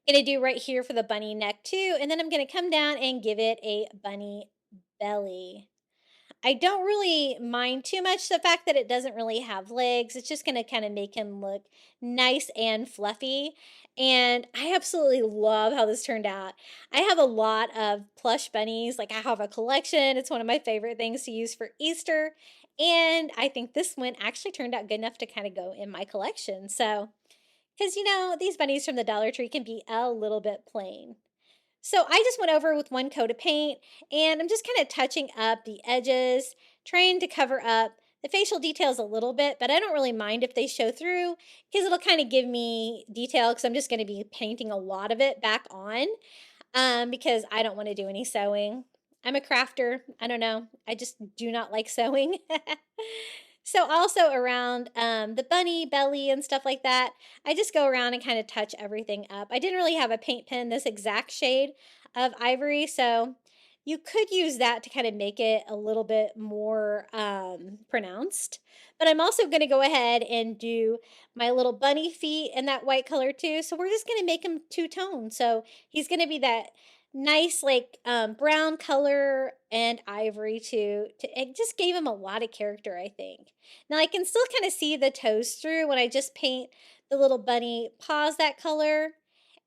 Gonna do right here for the bunny neck too, and then I'm gonna come down and give it a bunny belly. I don't really mind too much the fact that it doesn't really have legs. It's just going to kind of make him look nice and fluffy. And I absolutely love how this turned out. I have a lot of plush bunnies. Like I have a collection. It's one of my favorite things to use for Easter. And I think this one actually turned out good enough to kind of go in my collection. So, because you know, these bunnies from the Dollar Tree can be a little bit plain. So I just went over with one coat of paint, and I'm just kind of touching up the edges, trying to cover up the facial details a little bit, but I don't really mind if they show through because it'll kind of give me detail because I'm just going to be painting a lot of it back on because I don't want to do any sewing. I'm a crafter. I don't know. I just do not like sewing. So also around the bunny belly and stuff like that, I just go around and kind of touch everything up. I didn't really have a paint pen this exact shade of ivory, so you could use that to kind of make it a little bit more pronounced. But I'm also going to go ahead and do my little bunny feet in that white color too. So we're just going to make him two-tone. So he's going to be that nice like brown color and ivory too. It just gave him a lot of character, I think. Now I can still kind of see the toes through when I just paint the little bunny paws that color.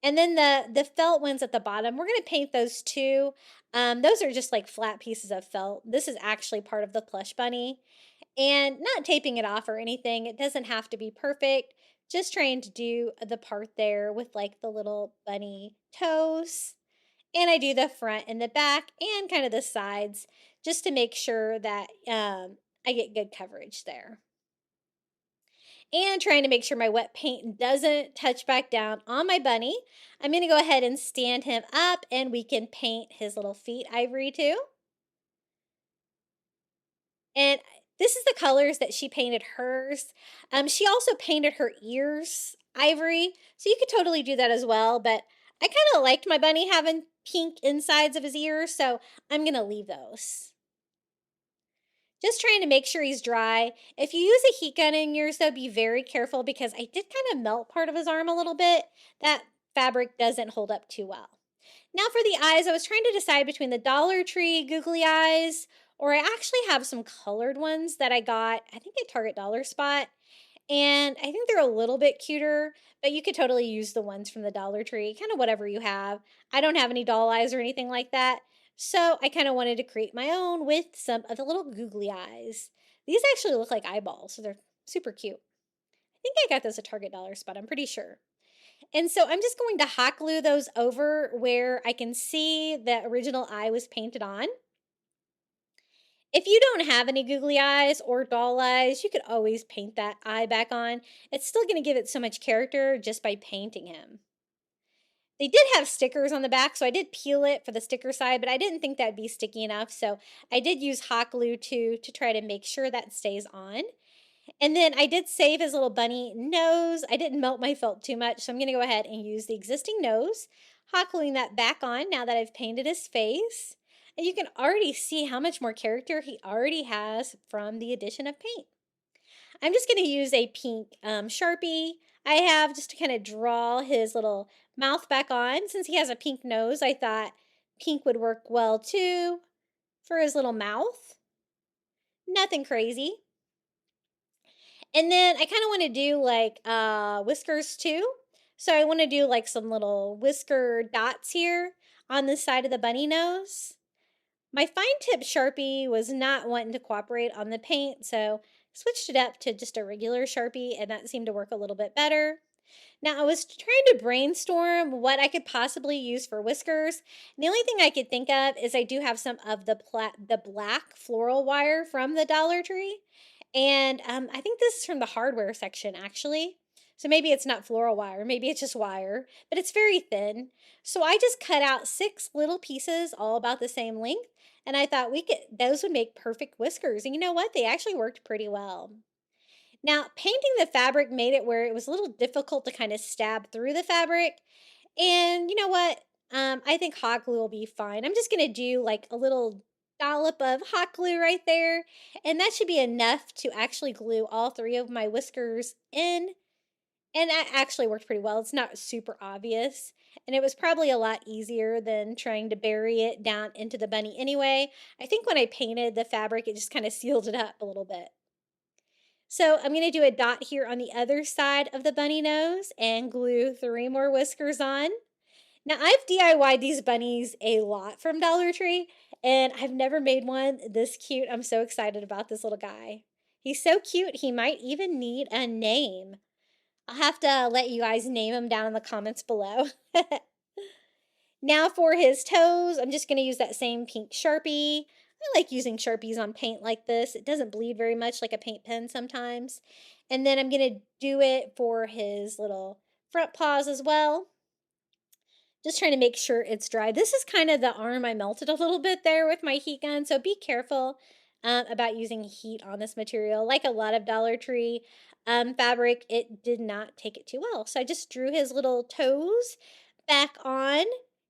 And then the felt ones at the bottom, we're going to paint those too. Those are just like flat pieces of felt. This is actually part of the plush bunny. And not taping it off or anything. It doesn't have to be perfect. Just trying to do the part there with like the little bunny toes. And I do the front and the back and kind of the sides just to make sure that I get good coverage there. And trying to make sure my wet paint doesn't touch back down on my bunny. I'm going to go ahead and stand him up, and we can paint his little feet ivory too. And this is the colors that she painted hers. She also painted her ears ivory, so you could totally do that as well. But I kind of liked my bunny having pink insides of his ears, so I'm going to leave those. Just trying to make sure he's dry. If you use a heat gun in yours, though, be very careful because I did kind of melt part of his arm a little bit. That fabric doesn't hold up too well. Now for the eyes, I was trying to decide between the Dollar Tree googly eyes, or I actually have some colored ones that I got, I think at Target Dollar Spot. And I think they're a little bit cuter, but you could totally use the ones from the Dollar Tree, kind of whatever you have. I don't have any doll eyes or anything like that. So I kind of wanted to create my own with some of the little googly eyes. These actually look like eyeballs, so they're super cute. I think I got those at Target Dollar Spot, I'm pretty sure. And so I'm just going to hot glue those over where I can see the original eye was painted on. If you don't have any googly eyes or doll eyes, you could always paint that eye back on. It's still going to give it so much character just by painting him. They did have stickers on the back, so I did peel it for the sticker side, but I didn't think that'd be sticky enough, so I did use hot glue to try to make sure that stays on. And then I did save his little bunny nose. I didn't melt my felt too much, so I'm going to go ahead and use the existing nose, hot gluing that back on now that I've painted his face. And you can already see how much more character he already has from the addition of paint. I'm just going to use a pink Sharpie I have just to kind of draw his little mouth back on. Since he has a pink nose, I thought pink would work well too for his little mouth. Nothing crazy. And then I kind of want to do like whiskers too. So I want to do like some little whisker dots here on the side of the bunny nose. My fine tip Sharpie was not wanting to cooperate on the paint, so I switched it up to just a regular Sharpie, and that seemed to work a little bit better. Now, I was trying to brainstorm what I could possibly use for whiskers. And the only thing I could think of is I do have some of the black floral wire from the Dollar Tree. And I think this is from the hardware section, actually. So maybe it's not floral wire, maybe it's just wire, but it's very thin. So I just cut out 6 little pieces, all about the same length. And I thought those would make perfect whiskers. And you know what? They actually worked pretty well. Now, painting the fabric made it where it was a little difficult to kind of stab through the fabric. And you know what? I think hot glue will be fine. I'm just going to do like a little dollop of hot glue right there. And that should be enough to actually glue all 3 of my whiskers in. And that actually worked pretty well. It's not super obvious. And it was probably a lot easier than trying to bury it down into the bunny anyway. I think when I painted the fabric, it just kind of sealed it up a little bit. So I'm going to do a dot here on the other side of the bunny nose and glue 3 more whiskers on. Now I've DIY'd these bunnies a lot from Dollar Tree, and I've never made one this cute. I'm so excited about this little guy. He's so cute, he might even need a name. I'll have to let you guys name him down in the comments below. Now for his toes, I'm just going to use that same pink Sharpie. I like using Sharpies on paint like this. It doesn't bleed very much like a paint pen sometimes. And then I'm going to do it for his little front paws as well. Just trying to make sure it's dry. This is kind of the arm I melted a little bit there with my heat gun, so be careful about using heat on this material. Like a lot of Dollar Tree fabric, it did not take it too well. So I just drew his little toes back on.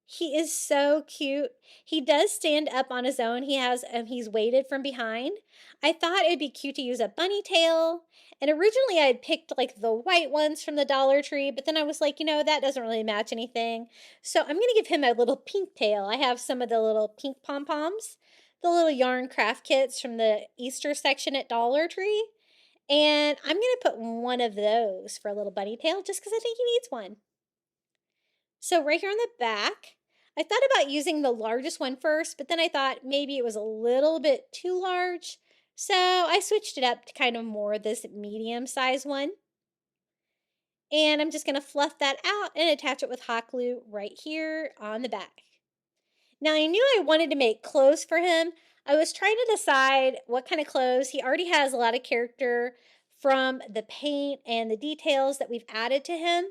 He is so cute. He does stand up on his own. He's weighted from behind. I thought it'd be cute to use a bunny tail. And originally I had picked like the white ones from the Dollar Tree, but then I was like, that doesn't really match anything. So I'm going to give him a little pink tail. I have some of the little pink pom-poms, the little yarn craft kits from the Easter section at Dollar Tree. And I'm going to put one of those for a little bunny tail just because I think he needs one. So right here on the back, I thought about using the largest one first, but then I thought maybe it was a little bit too large. So I switched it up to kind of more this medium size one. And I'm just going to fluff that out and attach it with hot glue right here on the back. Now I knew I wanted to make clothes for him. I was trying to decide what kind of clothes. He already has a lot of character from the paint and the details that we've added to him.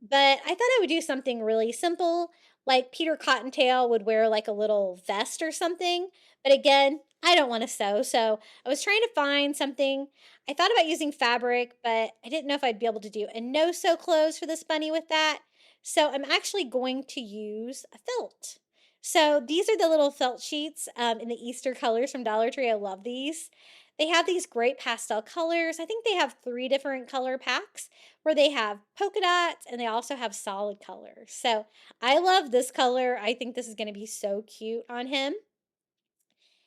But I thought I would do something really simple, like Peter Cottontail would wear like a little vest or something. But again, I don't want to sew, so I was trying to find something. I thought about using fabric, but I didn't know if I'd be able to do a no-sew clothes for this bunny with that. So I'm actually going to use a felt. So these are the little felt sheets in the Easter colors from Dollar Tree. I love these. They have these great pastel colors. I think they have 3 different color packs where they have polka dots and they also have solid colors. So I love this color. I think this is going to be so cute on him.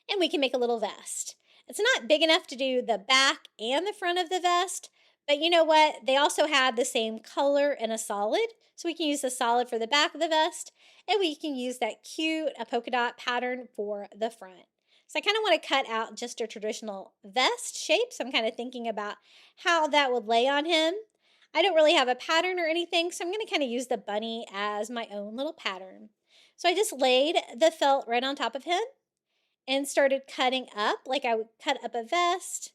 And we can make a little vest. It's not big enough to do the back and the front of the vest, but you know what? They also have the same color in a solid. So we can use the solid for the back of the vest, and we can use that cute polka dot pattern for the front. So I kind of want to cut out just a traditional vest shape. So I'm kind of thinking about how that would lay on him. I don't really have a pattern or anything, so I'm going to kind of use the bunny as my own little pattern. So I just laid the felt right on top of him and started cutting up like I would cut up a vest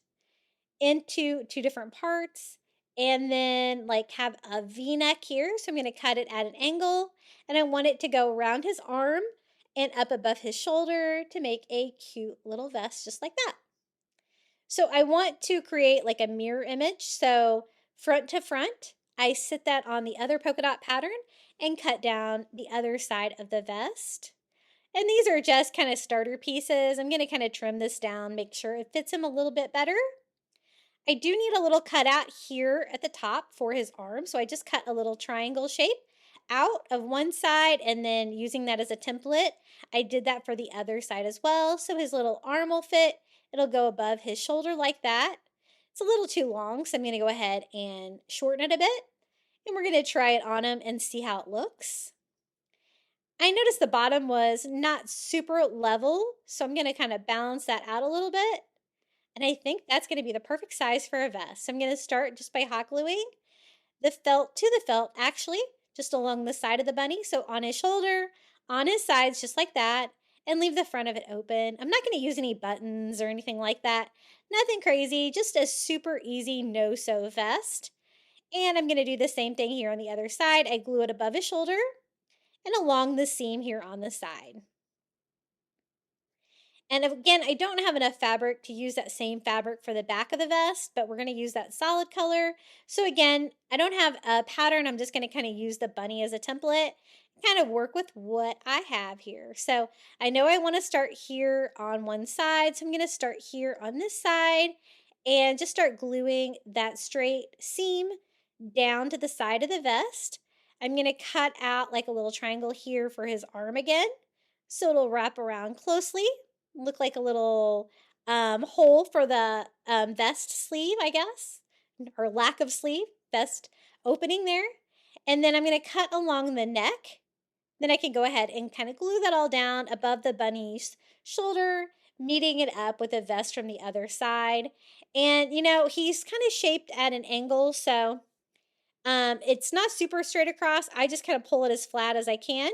into 2 different parts. and then like have a V-neck here. So I'm going to cut it at an angle, and I want it to go around his arm and up above his shoulder to make a cute little vest just like that. So I want to create like a mirror image. So front to front, I sit that on the other polka dot pattern and cut down the other side of the vest. And these are just kind of starter pieces. I'm going to kind of trim this down, make sure it fits him a little bit better. I do need a little cutout here at the top for his arm. So I just cut a little triangle shape out of one side, and then using that as a template, I did that for the other side as well. So his little arm will fit. It'll go above his shoulder like that. It's a little too long, so I'm going to go ahead and shorten it a bit. And we're going to try it on him and see how it looks. I noticed the bottom was not super level, so I'm going to kind of balance that out a little bit. And I think that's going to be the perfect size for a vest. So I'm going to start just by hot gluing the felt to the felt, actually, just along the side of the bunny. So on his shoulder, on his sides, just like that, and leave the front of it open. I'm not going to use any buttons or anything like that. Nothing crazy, just a super easy no-sew vest. And I'm going to do the same thing here on the other side. I glue it above his shoulder and along the seam here on the side. And again, I don't have enough fabric to use that same fabric for the back of the vest, but we're going to use that solid color. So again, I don't have a pattern. I'm just going to kind of use the bunny as a template, kind of work with what I have here. So I know I want to start here on one side. So I'm going to start here on this side and just start gluing that straight seam down to the side of the vest. I'm going to cut out like a little triangle here for his arm again. So it'll wrap around closely, look like a little hole for the vest sleeve, I guess, or lack of sleeve, vest opening there. And then I'm going to cut along the neck. Then I can go ahead and kind of glue that all down above the bunny's shoulder, meeting it up with a vest from the other side. And, you know, he's kind of shaped at an angle, so it's not super straight across. I just kind of pull it as flat as I can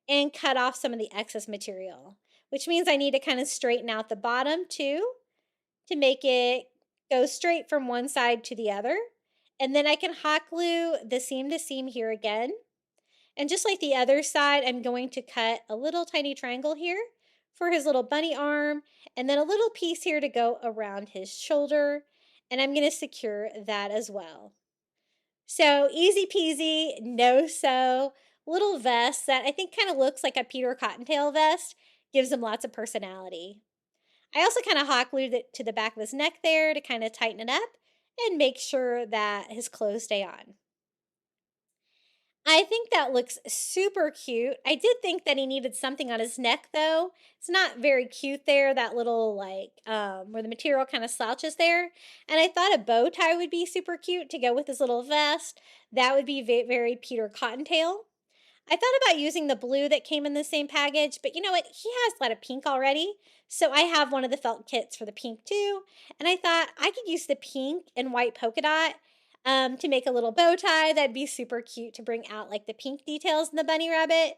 and cut off some of the excess material, which means I need to kind of straighten out the bottom too to make it go straight from one side to the other. And then I can hot glue the seam to seam here again. And just like the other side, I'm going to cut a little tiny triangle here for his little bunny arm, and then a little piece here to go around his shoulder. And I'm going to secure that as well. So easy peasy, no sew, little vest that I think kind of looks like a Peter Cottontail vest, gives him lots of personality. I also kind of hot glued it to the back of his neck there to kind of tighten it up and make sure that his clothes stay on. I think that looks super cute. I did think that he needed something on his neck though. It's not very cute there, that little like where the material kind of slouches there. And I thought a bow tie would be super cute to go with his little vest. That would be very Peter Cottontail. I thought about using the blue that came in the same package, but you know what? He has a lot of pink already. So I have one of the felt kits for the pink too. And I thought I could use the pink and white polka dot to make a little bow tie. That'd be super cute to bring out like the pink details in the bunny rabbit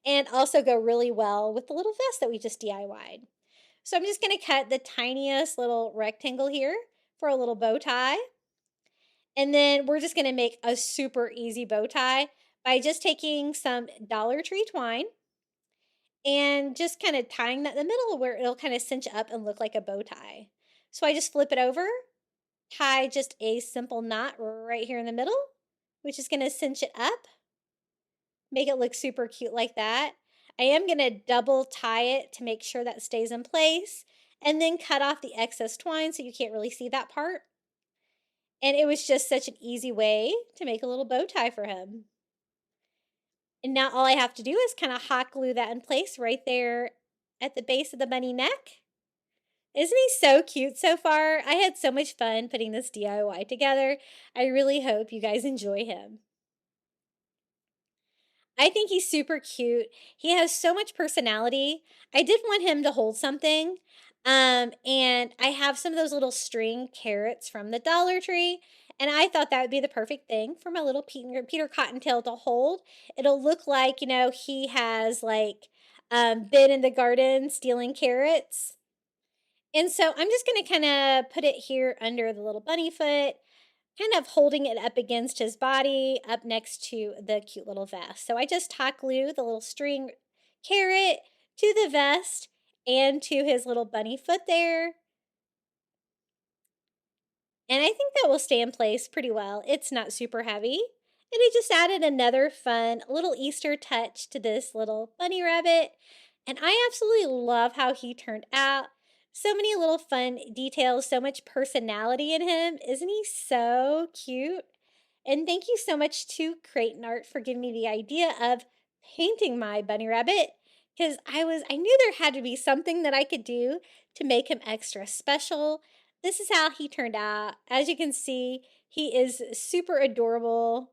and also go really well with the little vest that we just DIY'd. So I'm just going to cut the tiniest little rectangle here for a little bow tie. And then we're just going to make a super easy bow tie by just taking some Dollar Tree twine and just kind of tying that in the middle where it'll kind of cinch up and look like a bow tie. So I just flip it over, tie just a simple knot right here in the middle, which is going to cinch it up, make it look super cute like that. I am going to double tie it to make sure that stays in place, and then cut off the excess twine so you can't really see that part. And it was just such an easy way to make a little bow tie for him. And now all I have to do is kind of hot glue that in place right there at the base of the bunny neck. Isn't he so cute so far? I had so much fun putting this DIY together. I really hope you guys enjoy him. I think he's super cute. He has so much personality. I did want him to hold something. And I have some of those little string carrots from the Dollar Tree. And I thought that would be the perfect thing for my little Peter Cottontail to hold. It'll look like, you know, he has like been in the garden stealing carrots. And so I'm just going to kind of put it here under the little bunny foot. kind of holding it up against his body, up next to the cute little vest. So I just hot glue the little string carrot to the vest and to his little bunny foot there. And I think that will stay in place pretty well. It's not super heavy. And it just added another fun little Easter touch to this little bunny rabbit. And I absolutely love how he turned out. So many little fun details, so much personality in him. Isn't he so cute? And thank you so much to Creighton Art for giving me the idea of painting my bunny rabbit, because I knew there had to be something that I could do to make him extra special. This is how he turned out. As you can see, he is super adorable.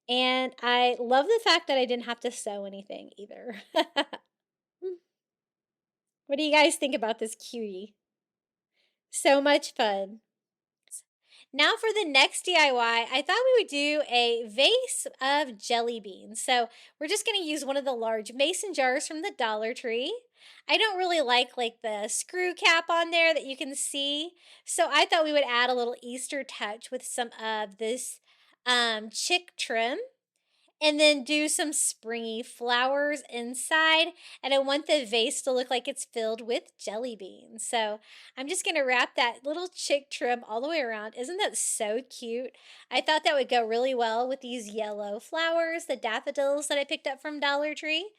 And I love the fact that I didn't have to sew anything either. What do you guys think about this cutie? So much fun. Now for the next DIY, I thought we would do a vase of jelly beans. So we're just going to use one of the large mason jars from the Dollar Tree. I don't really like the screw cap on there that you can see. So I thought we would add a little Easter touch with some of this chick trim, and then do some springy flowers inside. And I want the vase to look like it's filled with jelly beans. So I'm just going to wrap that little chick trim all the way around. Isn't that so cute? I thought that would go really well with these yellow flowers, the daffodils that I picked up from Dollar Tree.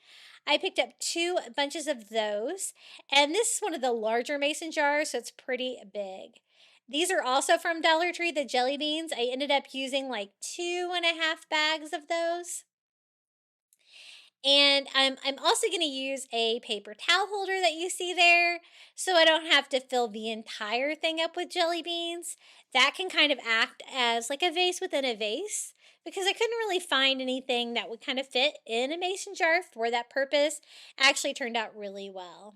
I picked up 2 bunches of those, and this is one of the larger mason jars, so it's pretty big. These are also from Dollar Tree, the jelly beans. I ended up using like 2.5 bags of those. And I'm also going to use a paper towel holder that you see there, so I don't have to fill the entire thing up with jelly beans. That can kind of act as like a vase within a vase, because I couldn't really find anything that would kind of fit in a mason jar for that purpose. Actually turned out really well.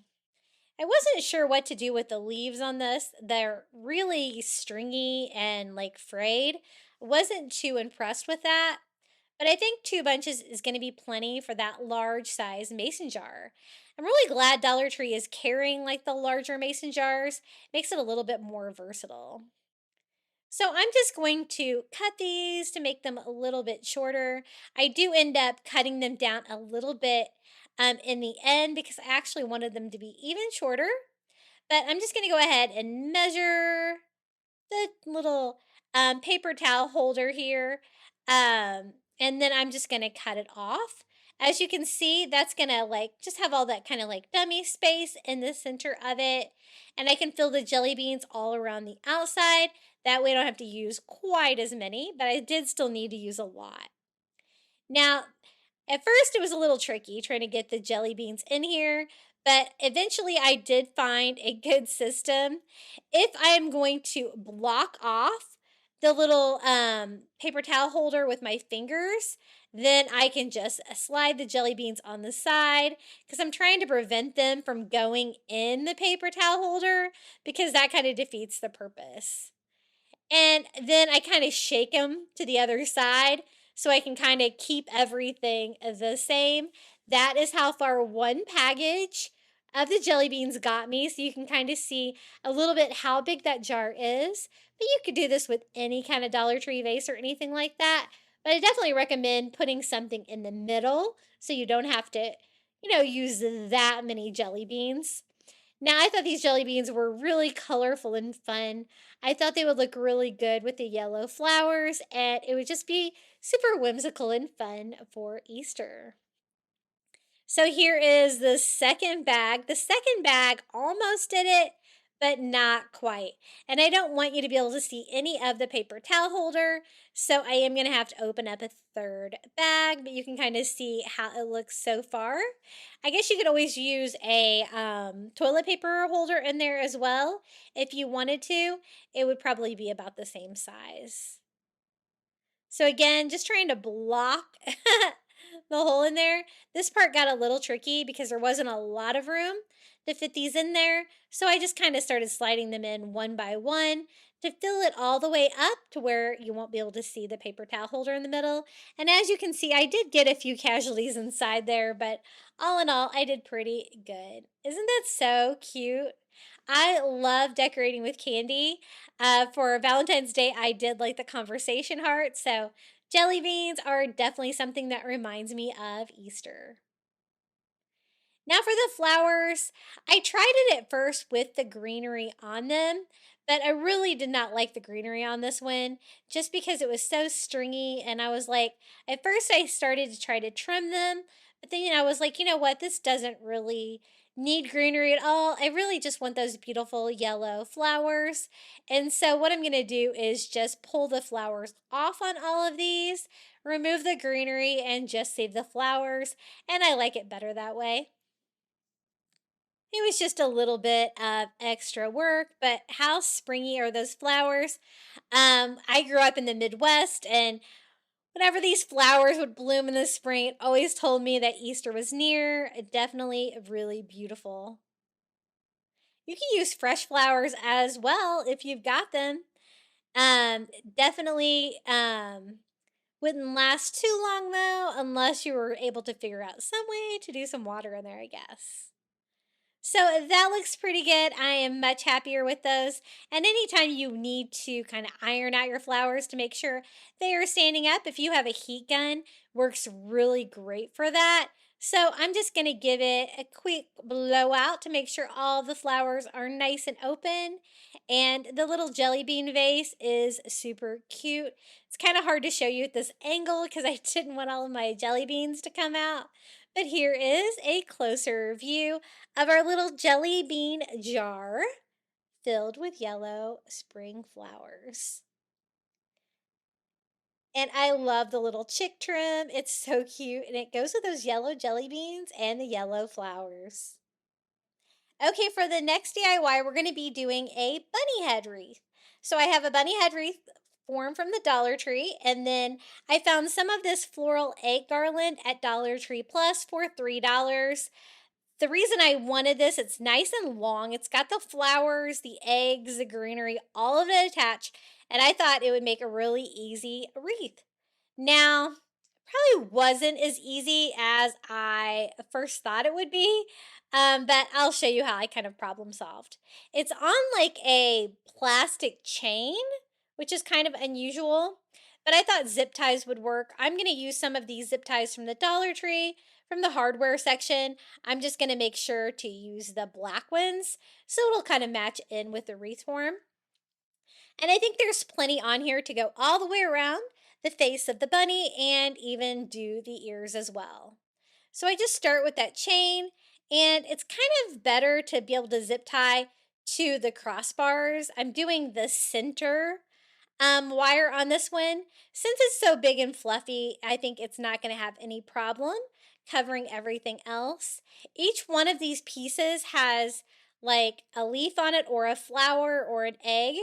I wasn't sure what to do with the leaves on this. They're really stringy and like frayed. Wasn't too impressed with that. But I think 2 bunches is going to be plenty for that large size mason jar. I'm really glad Dollar Tree is carrying like the larger mason jars. Makes it a little bit more versatile. So I'm just going to cut these to make them a little bit shorter. I do end up cutting them down a little bit in the end, because I actually wanted them to be even shorter. But I'm just going to go ahead and measure the little paper towel holder here. And then I'm just going to cut it off. As you can see, that's going to like just have all that kind of like dummy space in the center of it. And I can fill the jelly beans all around the outside. That way I don't have to use quite as many, but I did still need to use a lot. Now, at first it was a little tricky trying to get the jelly beans in here, but eventually I did find a good system. If I am going to block off the little paper towel holder with my fingers, then I can just slide the jelly beans on the side, because I'm trying to prevent them from going in the paper towel holder, because that kind of defeats the purpose. And then I kind of shake them to the other side so I can kind of keep everything the same. That is how far one package of the jelly beans got me. So you can kind of see a little bit how big that jar is. But you could do this with any kind of Dollar Tree vase or anything like that. But I definitely recommend putting something in the middle so you don't have to, use that many jelly beans. Now, I thought these jelly beans were really colorful and fun. I thought they would look really good with the yellow flowers, and it would just be super whimsical and fun for Easter. So here is the second bag. The second bag almost did it, but not quite. And I don't want you to be able to see any of the paper towel holder, so I am going to have to open up a third bag, but you can kind of see how it looks so far. I guess you could always use a toilet paper holder in there as well if you wanted to. It would probably be about the same size. So again, just trying to block the hole in there. This part got a little tricky because there wasn't a lot of room to fit these in there. So I just kind of started sliding them in one by one to fill it all the way up to where you won't be able to see the paper towel holder in the middle. And as you can see, I did get a few casualties inside there, but all in all, I did pretty good. Isn't that so cute? I love decorating with candy. For Valentine's Day, I did like the conversation heart. So jelly beans are definitely something that reminds me of Easter. Now for the flowers, I tried it at first with the greenery on them, but I really did not like the greenery on this one just because it was so stringy. And I was like, at first I started to try to trim them, but then I was like, you know what, this doesn't really need greenery at all. I really just want those beautiful yellow flowers. And so what I'm going to do is just pull the flowers off on all of these, remove the greenery, and just save the flowers. And I like it better that way. It was just a little bit of extra work, but how springy are those flowers? I grew up in the Midwest, and whenever these flowers would bloom in the spring, it always told me that Easter was near. Definitely really beautiful. You can use fresh flowers as well if you've got them. Um, definitely wouldn't last too long though, unless you were able to figure out some way to do some water in there, I guess. So that looks pretty good. I am much happier with those. And anytime you need to kind of iron out your flowers to make sure they are standing up, if you have a heat gun, works really great for that. So I'm just going to give it a quick blowout to make sure all the flowers are nice and open. And the little jelly bean vase is super cute. It's kind of hard to show you at this angle because I didn't want all of my jelly beans to come out. But here is a closer view of our little jelly bean jar filled with yellow spring flowers. And I love the little chick trim. It's so cute. And it goes with those yellow jelly beans and the yellow flowers. Okay, for the next DIY, we're going to be doing a bunny head wreath. So I have a bunny head wreath form from the Dollar Tree, and then I found some of this floral egg garland at Dollar Tree Plus for $3. The reason I wanted this, it's nice and long. It's got the flowers, the eggs, the greenery, all of it attached. And I thought it would make a really easy wreath. Now, probably wasn't as easy as I first thought it would be, but I'll show you how I kind of problem solved. It's on like a plastic chain, which is kind of unusual, but I thought zip ties would work. I'm going to use some of these zip ties from the Dollar Tree, from the hardware section. I'm just going to make sure to use the black ones so it'll kind of match in with the wreath form. And I think there's plenty on here to go all the way around the face of the bunny and even do the ears as well. So I just start with that chain, and it's kind of better to be able to zip tie to the crossbars. I'm doing the center wire on this one. Since it's so big and fluffy, I think it's not going to have any problem covering everything else. Each one of these pieces has like a leaf on it or a flower or an egg.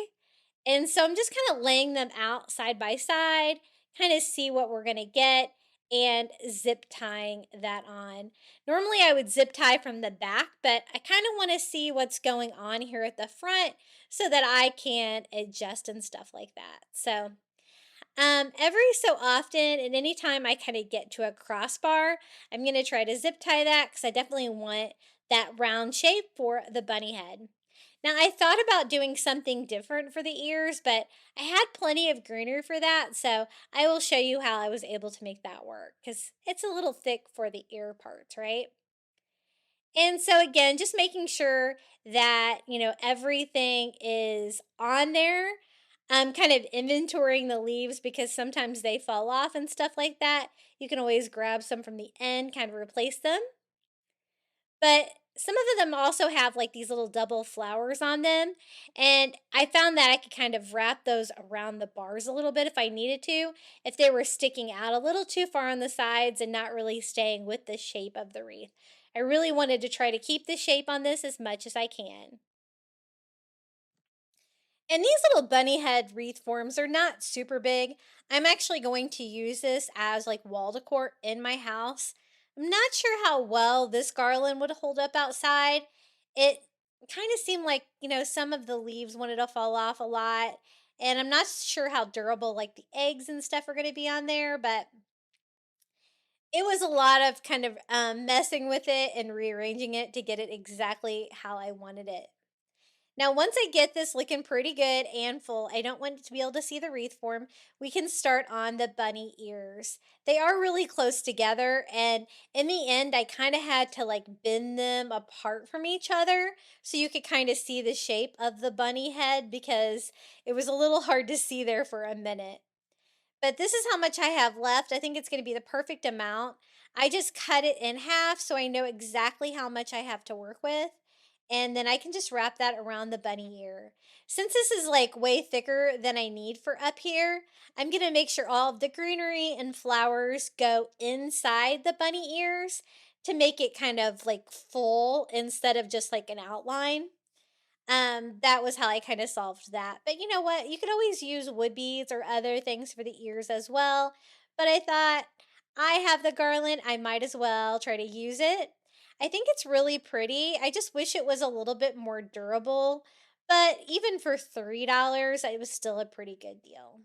And so I'm just kind of laying them out side by side, kind of see what we're going to get and zip tying that on. Normally I would zip tie from the back, but I kind of want to see what's going on here at the front so that I can adjust and stuff like that. So every so often, and anytime I kind of get to a crossbar, I'm going to try to zip tie that because I definitely want that round shape for the bunny head. Now, I thought about doing something different for the ears, but I had plenty of greenery for that, so I will show you how I was able to make that work because it's a little thick for the ear parts, right? And so again, just making sure that, everything is on there. I'm kind of inventorying the leaves because sometimes they fall off and stuff like that. You can always grab some from the end, kind of replace them. But some of them also have like these little double flowers on them. And I found that I could kind of wrap those around the bars a little bit if I needed to, if they were sticking out a little too far on the sides and not really staying with the shape of the wreath. I really wanted to try to keep the shape on this as much as I can. And these little bunny head wreath forms are not super big. I'm actually going to use this as like wall decor in my house. I'm not sure how well this garland would hold up outside. It It kind of seemed like, some of the leaves wanted to fall off a lot. And I'm not sure how durable like the eggs and stuff are going to be on there, but it was a lot of kind of messing with it and rearranging it to get it exactly how I wanted it. Now, once I get this looking pretty good and full, I don't want it to be able to see the wreath form. We can start on the bunny ears. They are really close together, and in the end, I kind of had to like bend them apart from each other so you could kind of see the shape of the bunny head because it was a little hard to see there for a minute. But this is how much I have left. I think it's going to be the perfect amount. I just cut it in half so I know exactly how much I have to work with. And then I can just wrap that around the bunny ear. Since this is like way thicker than I need for up here, I'm going to make sure all of the greenery and flowers go inside the bunny ears to make it kind of like full instead of just like an outline. That was how I kind of solved that. But you know what? You could always use wood beads or other things for the ears as well. But I thought I have the garland, I might as well try to use it. I think it's really pretty. I just wish it was a little bit more durable. But even for $3, it was still a pretty good deal.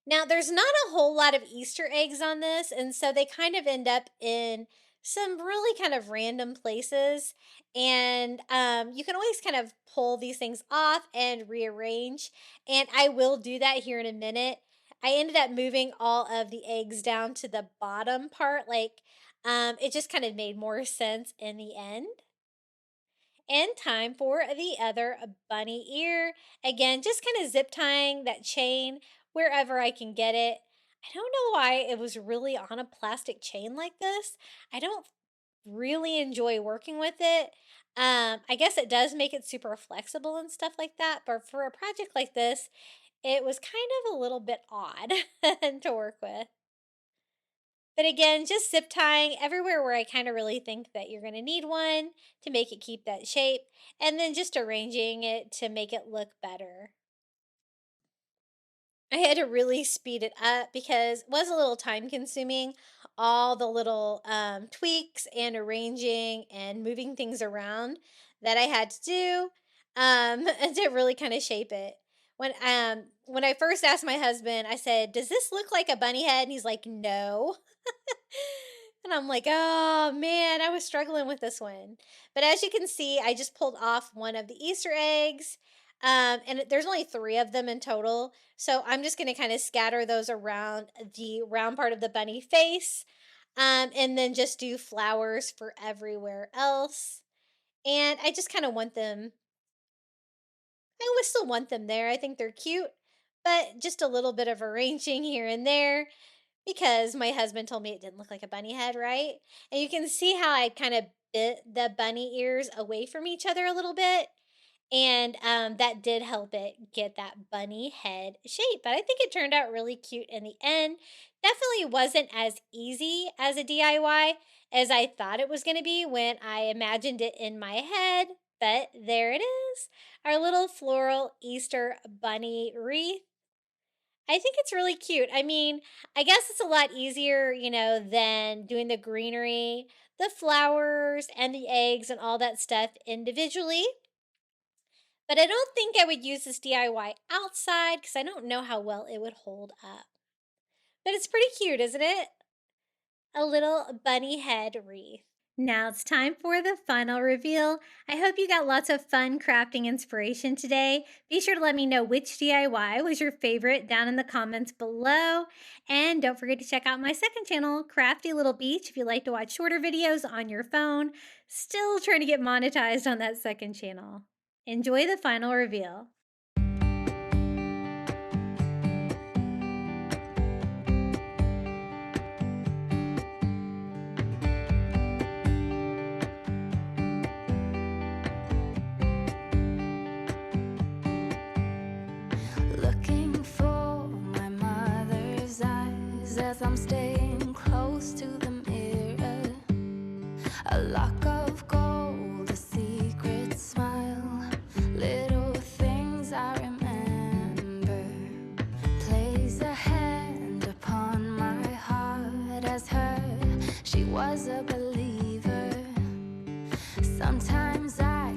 Now, there's not a whole lot of Easter eggs on this, and so they kind of end up in some really kind of random places. And you can always kind of pull these things off and rearrange. And I will do that here in a minute. I ended up moving all of the eggs down to the bottom part. Like, it just kind of made more sense in the end. And time for the other bunny ear. Again, just kind of zip tying that chain wherever I can get it. I don't know why it was really on a plastic chain like this. I don't really enjoy working with it. I guess it does make it super flexible and stuff like that, but for a project like this, it was kind of a little bit odd to work with. But again, just zip tying everywhere where I kind of really think that you're going to need one to make it keep that shape, and then just arranging it to make it look better. I had to really speed it up because it was a little time consuming. All the little tweaks and arranging and moving things around that I had to do to really kind of shape it. When I first asked my husband, I said, "Does this look like a bunny head?" And he's like, "No." And I'm like, "Oh man, I was struggling with this one." But as you can see, I just pulled off one of the Easter eggs. There's only 3 of them in total. So I'm just going to kind of scatter those around the round part of the bunny face. And then just do flowers for everywhere else. And I just kind of want them, I would still want them there. I think they're cute, but just a little bit of arranging here and there because my husband told me it didn't look like a bunny head, right? And you can see how I kind of bit the bunny ears away from each other a little bit. And that did help it get that bunny head shape. But I think it turned out really cute in the end. Definitely wasn't as easy as a DIY as I thought it was going to be when I imagined it in my head. But there it is, our little floral Easter bunny wreath. I think it's really cute. I mean, I guess it's a lot easier, than doing the greenery, the flowers, and the eggs and all that stuff individually. But I don't think I would use this DIY outside because I don't know how well it would hold up. But it's pretty cute, isn't it? A little bunny head wreath. Now it's time for the final reveal. I hope you got lots of fun crafting inspiration today. Be sure to let me know which DIY was your favorite down in the comments below. And don't forget to check out my second channel, Crafty Little Beach, if you like to watch shorter videos on your phone. Still trying to get monetized on that second channel. Enjoy the final reveal. Looking for my mother's eyes as I'm staying close to the mirror. A lock of gold, a secret smile, little things I remember. Place a hand upon my heart as her, she was a believer. Sometimes I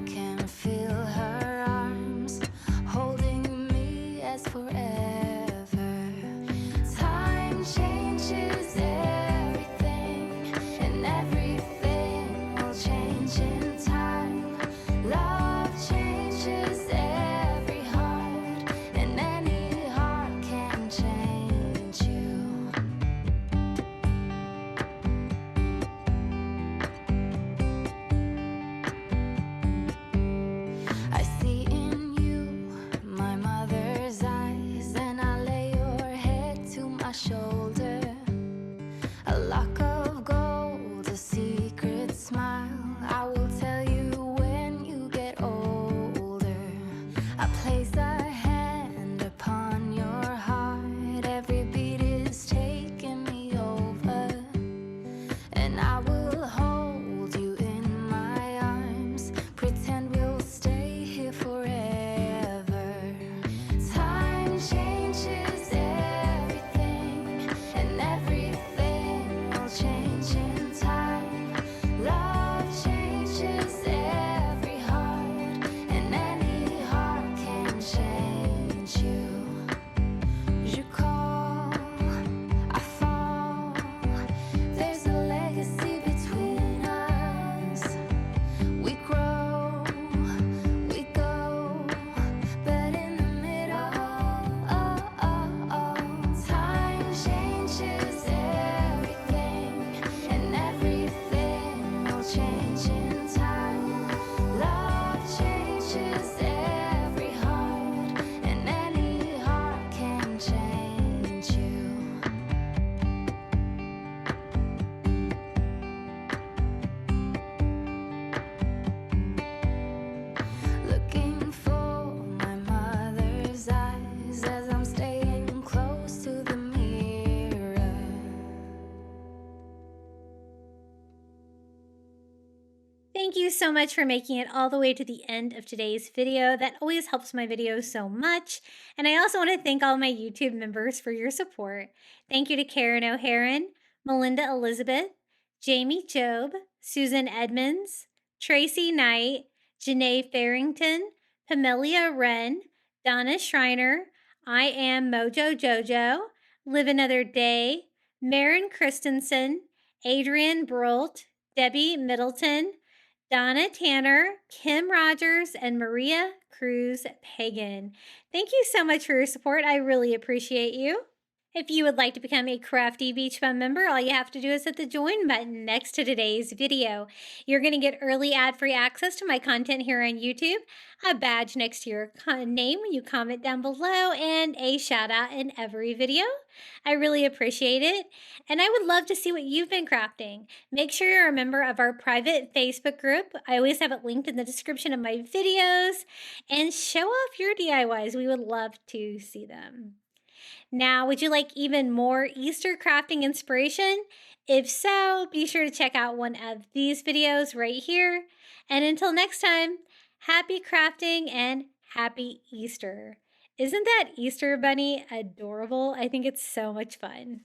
A lock of gold, a secret smile. I will tell you when you get older. I place a hand upon your heart. Every beat is taking me over. And I will hold you in my arms. Pretend we'll stay here forever. Time changes everything, and everything will change in time. Love changes every heart, and any heart can change you. You call, I fall. There's a legacy between us. We grow, we go, but in the middle, time changes everything, and everything will change in time. Love changes every heart, and any heart can change you. Looking for my mother's eyes as I'm staying close to the mirror. Thank you so much for making it all the way to the end of today's video. That always helps my videos so much. And I also want to thank all my YouTube members for your support. Thank you to Karen O'Haron, Melinda Elizabeth, Jamie Job, Susan Edmonds, Tracy Knight, Janae Farrington, Pamelia Wren, Donna Schreiner, I Am Mojo Jojo, Live Another Day, Maren Christensen, Adrian Brolt, Debbie Middleton, Donna Tanner, Kim Rogers, and Maria Cruz Pagan. Thank you so much for your support. I really appreciate you. If you would like to become a Crafty Beach Bum member, all you have to do is hit the join button next to today's video. You're going to get early ad-free access to my content here on YouTube, a badge next to your name when you comment down below, and a shout out in every video. I really appreciate it, and I would love to see what you've been crafting. Make sure you're a member of our private Facebook group. I always have it linked in the description of my videos, and show off your DIYs. We would love to see them. Now, would you like even more Easter crafting inspiration? If so, be sure to check out one of these videos right here. And until next time, happy crafting and happy Easter. Isn't that Easter bunny adorable? I think it's so much fun.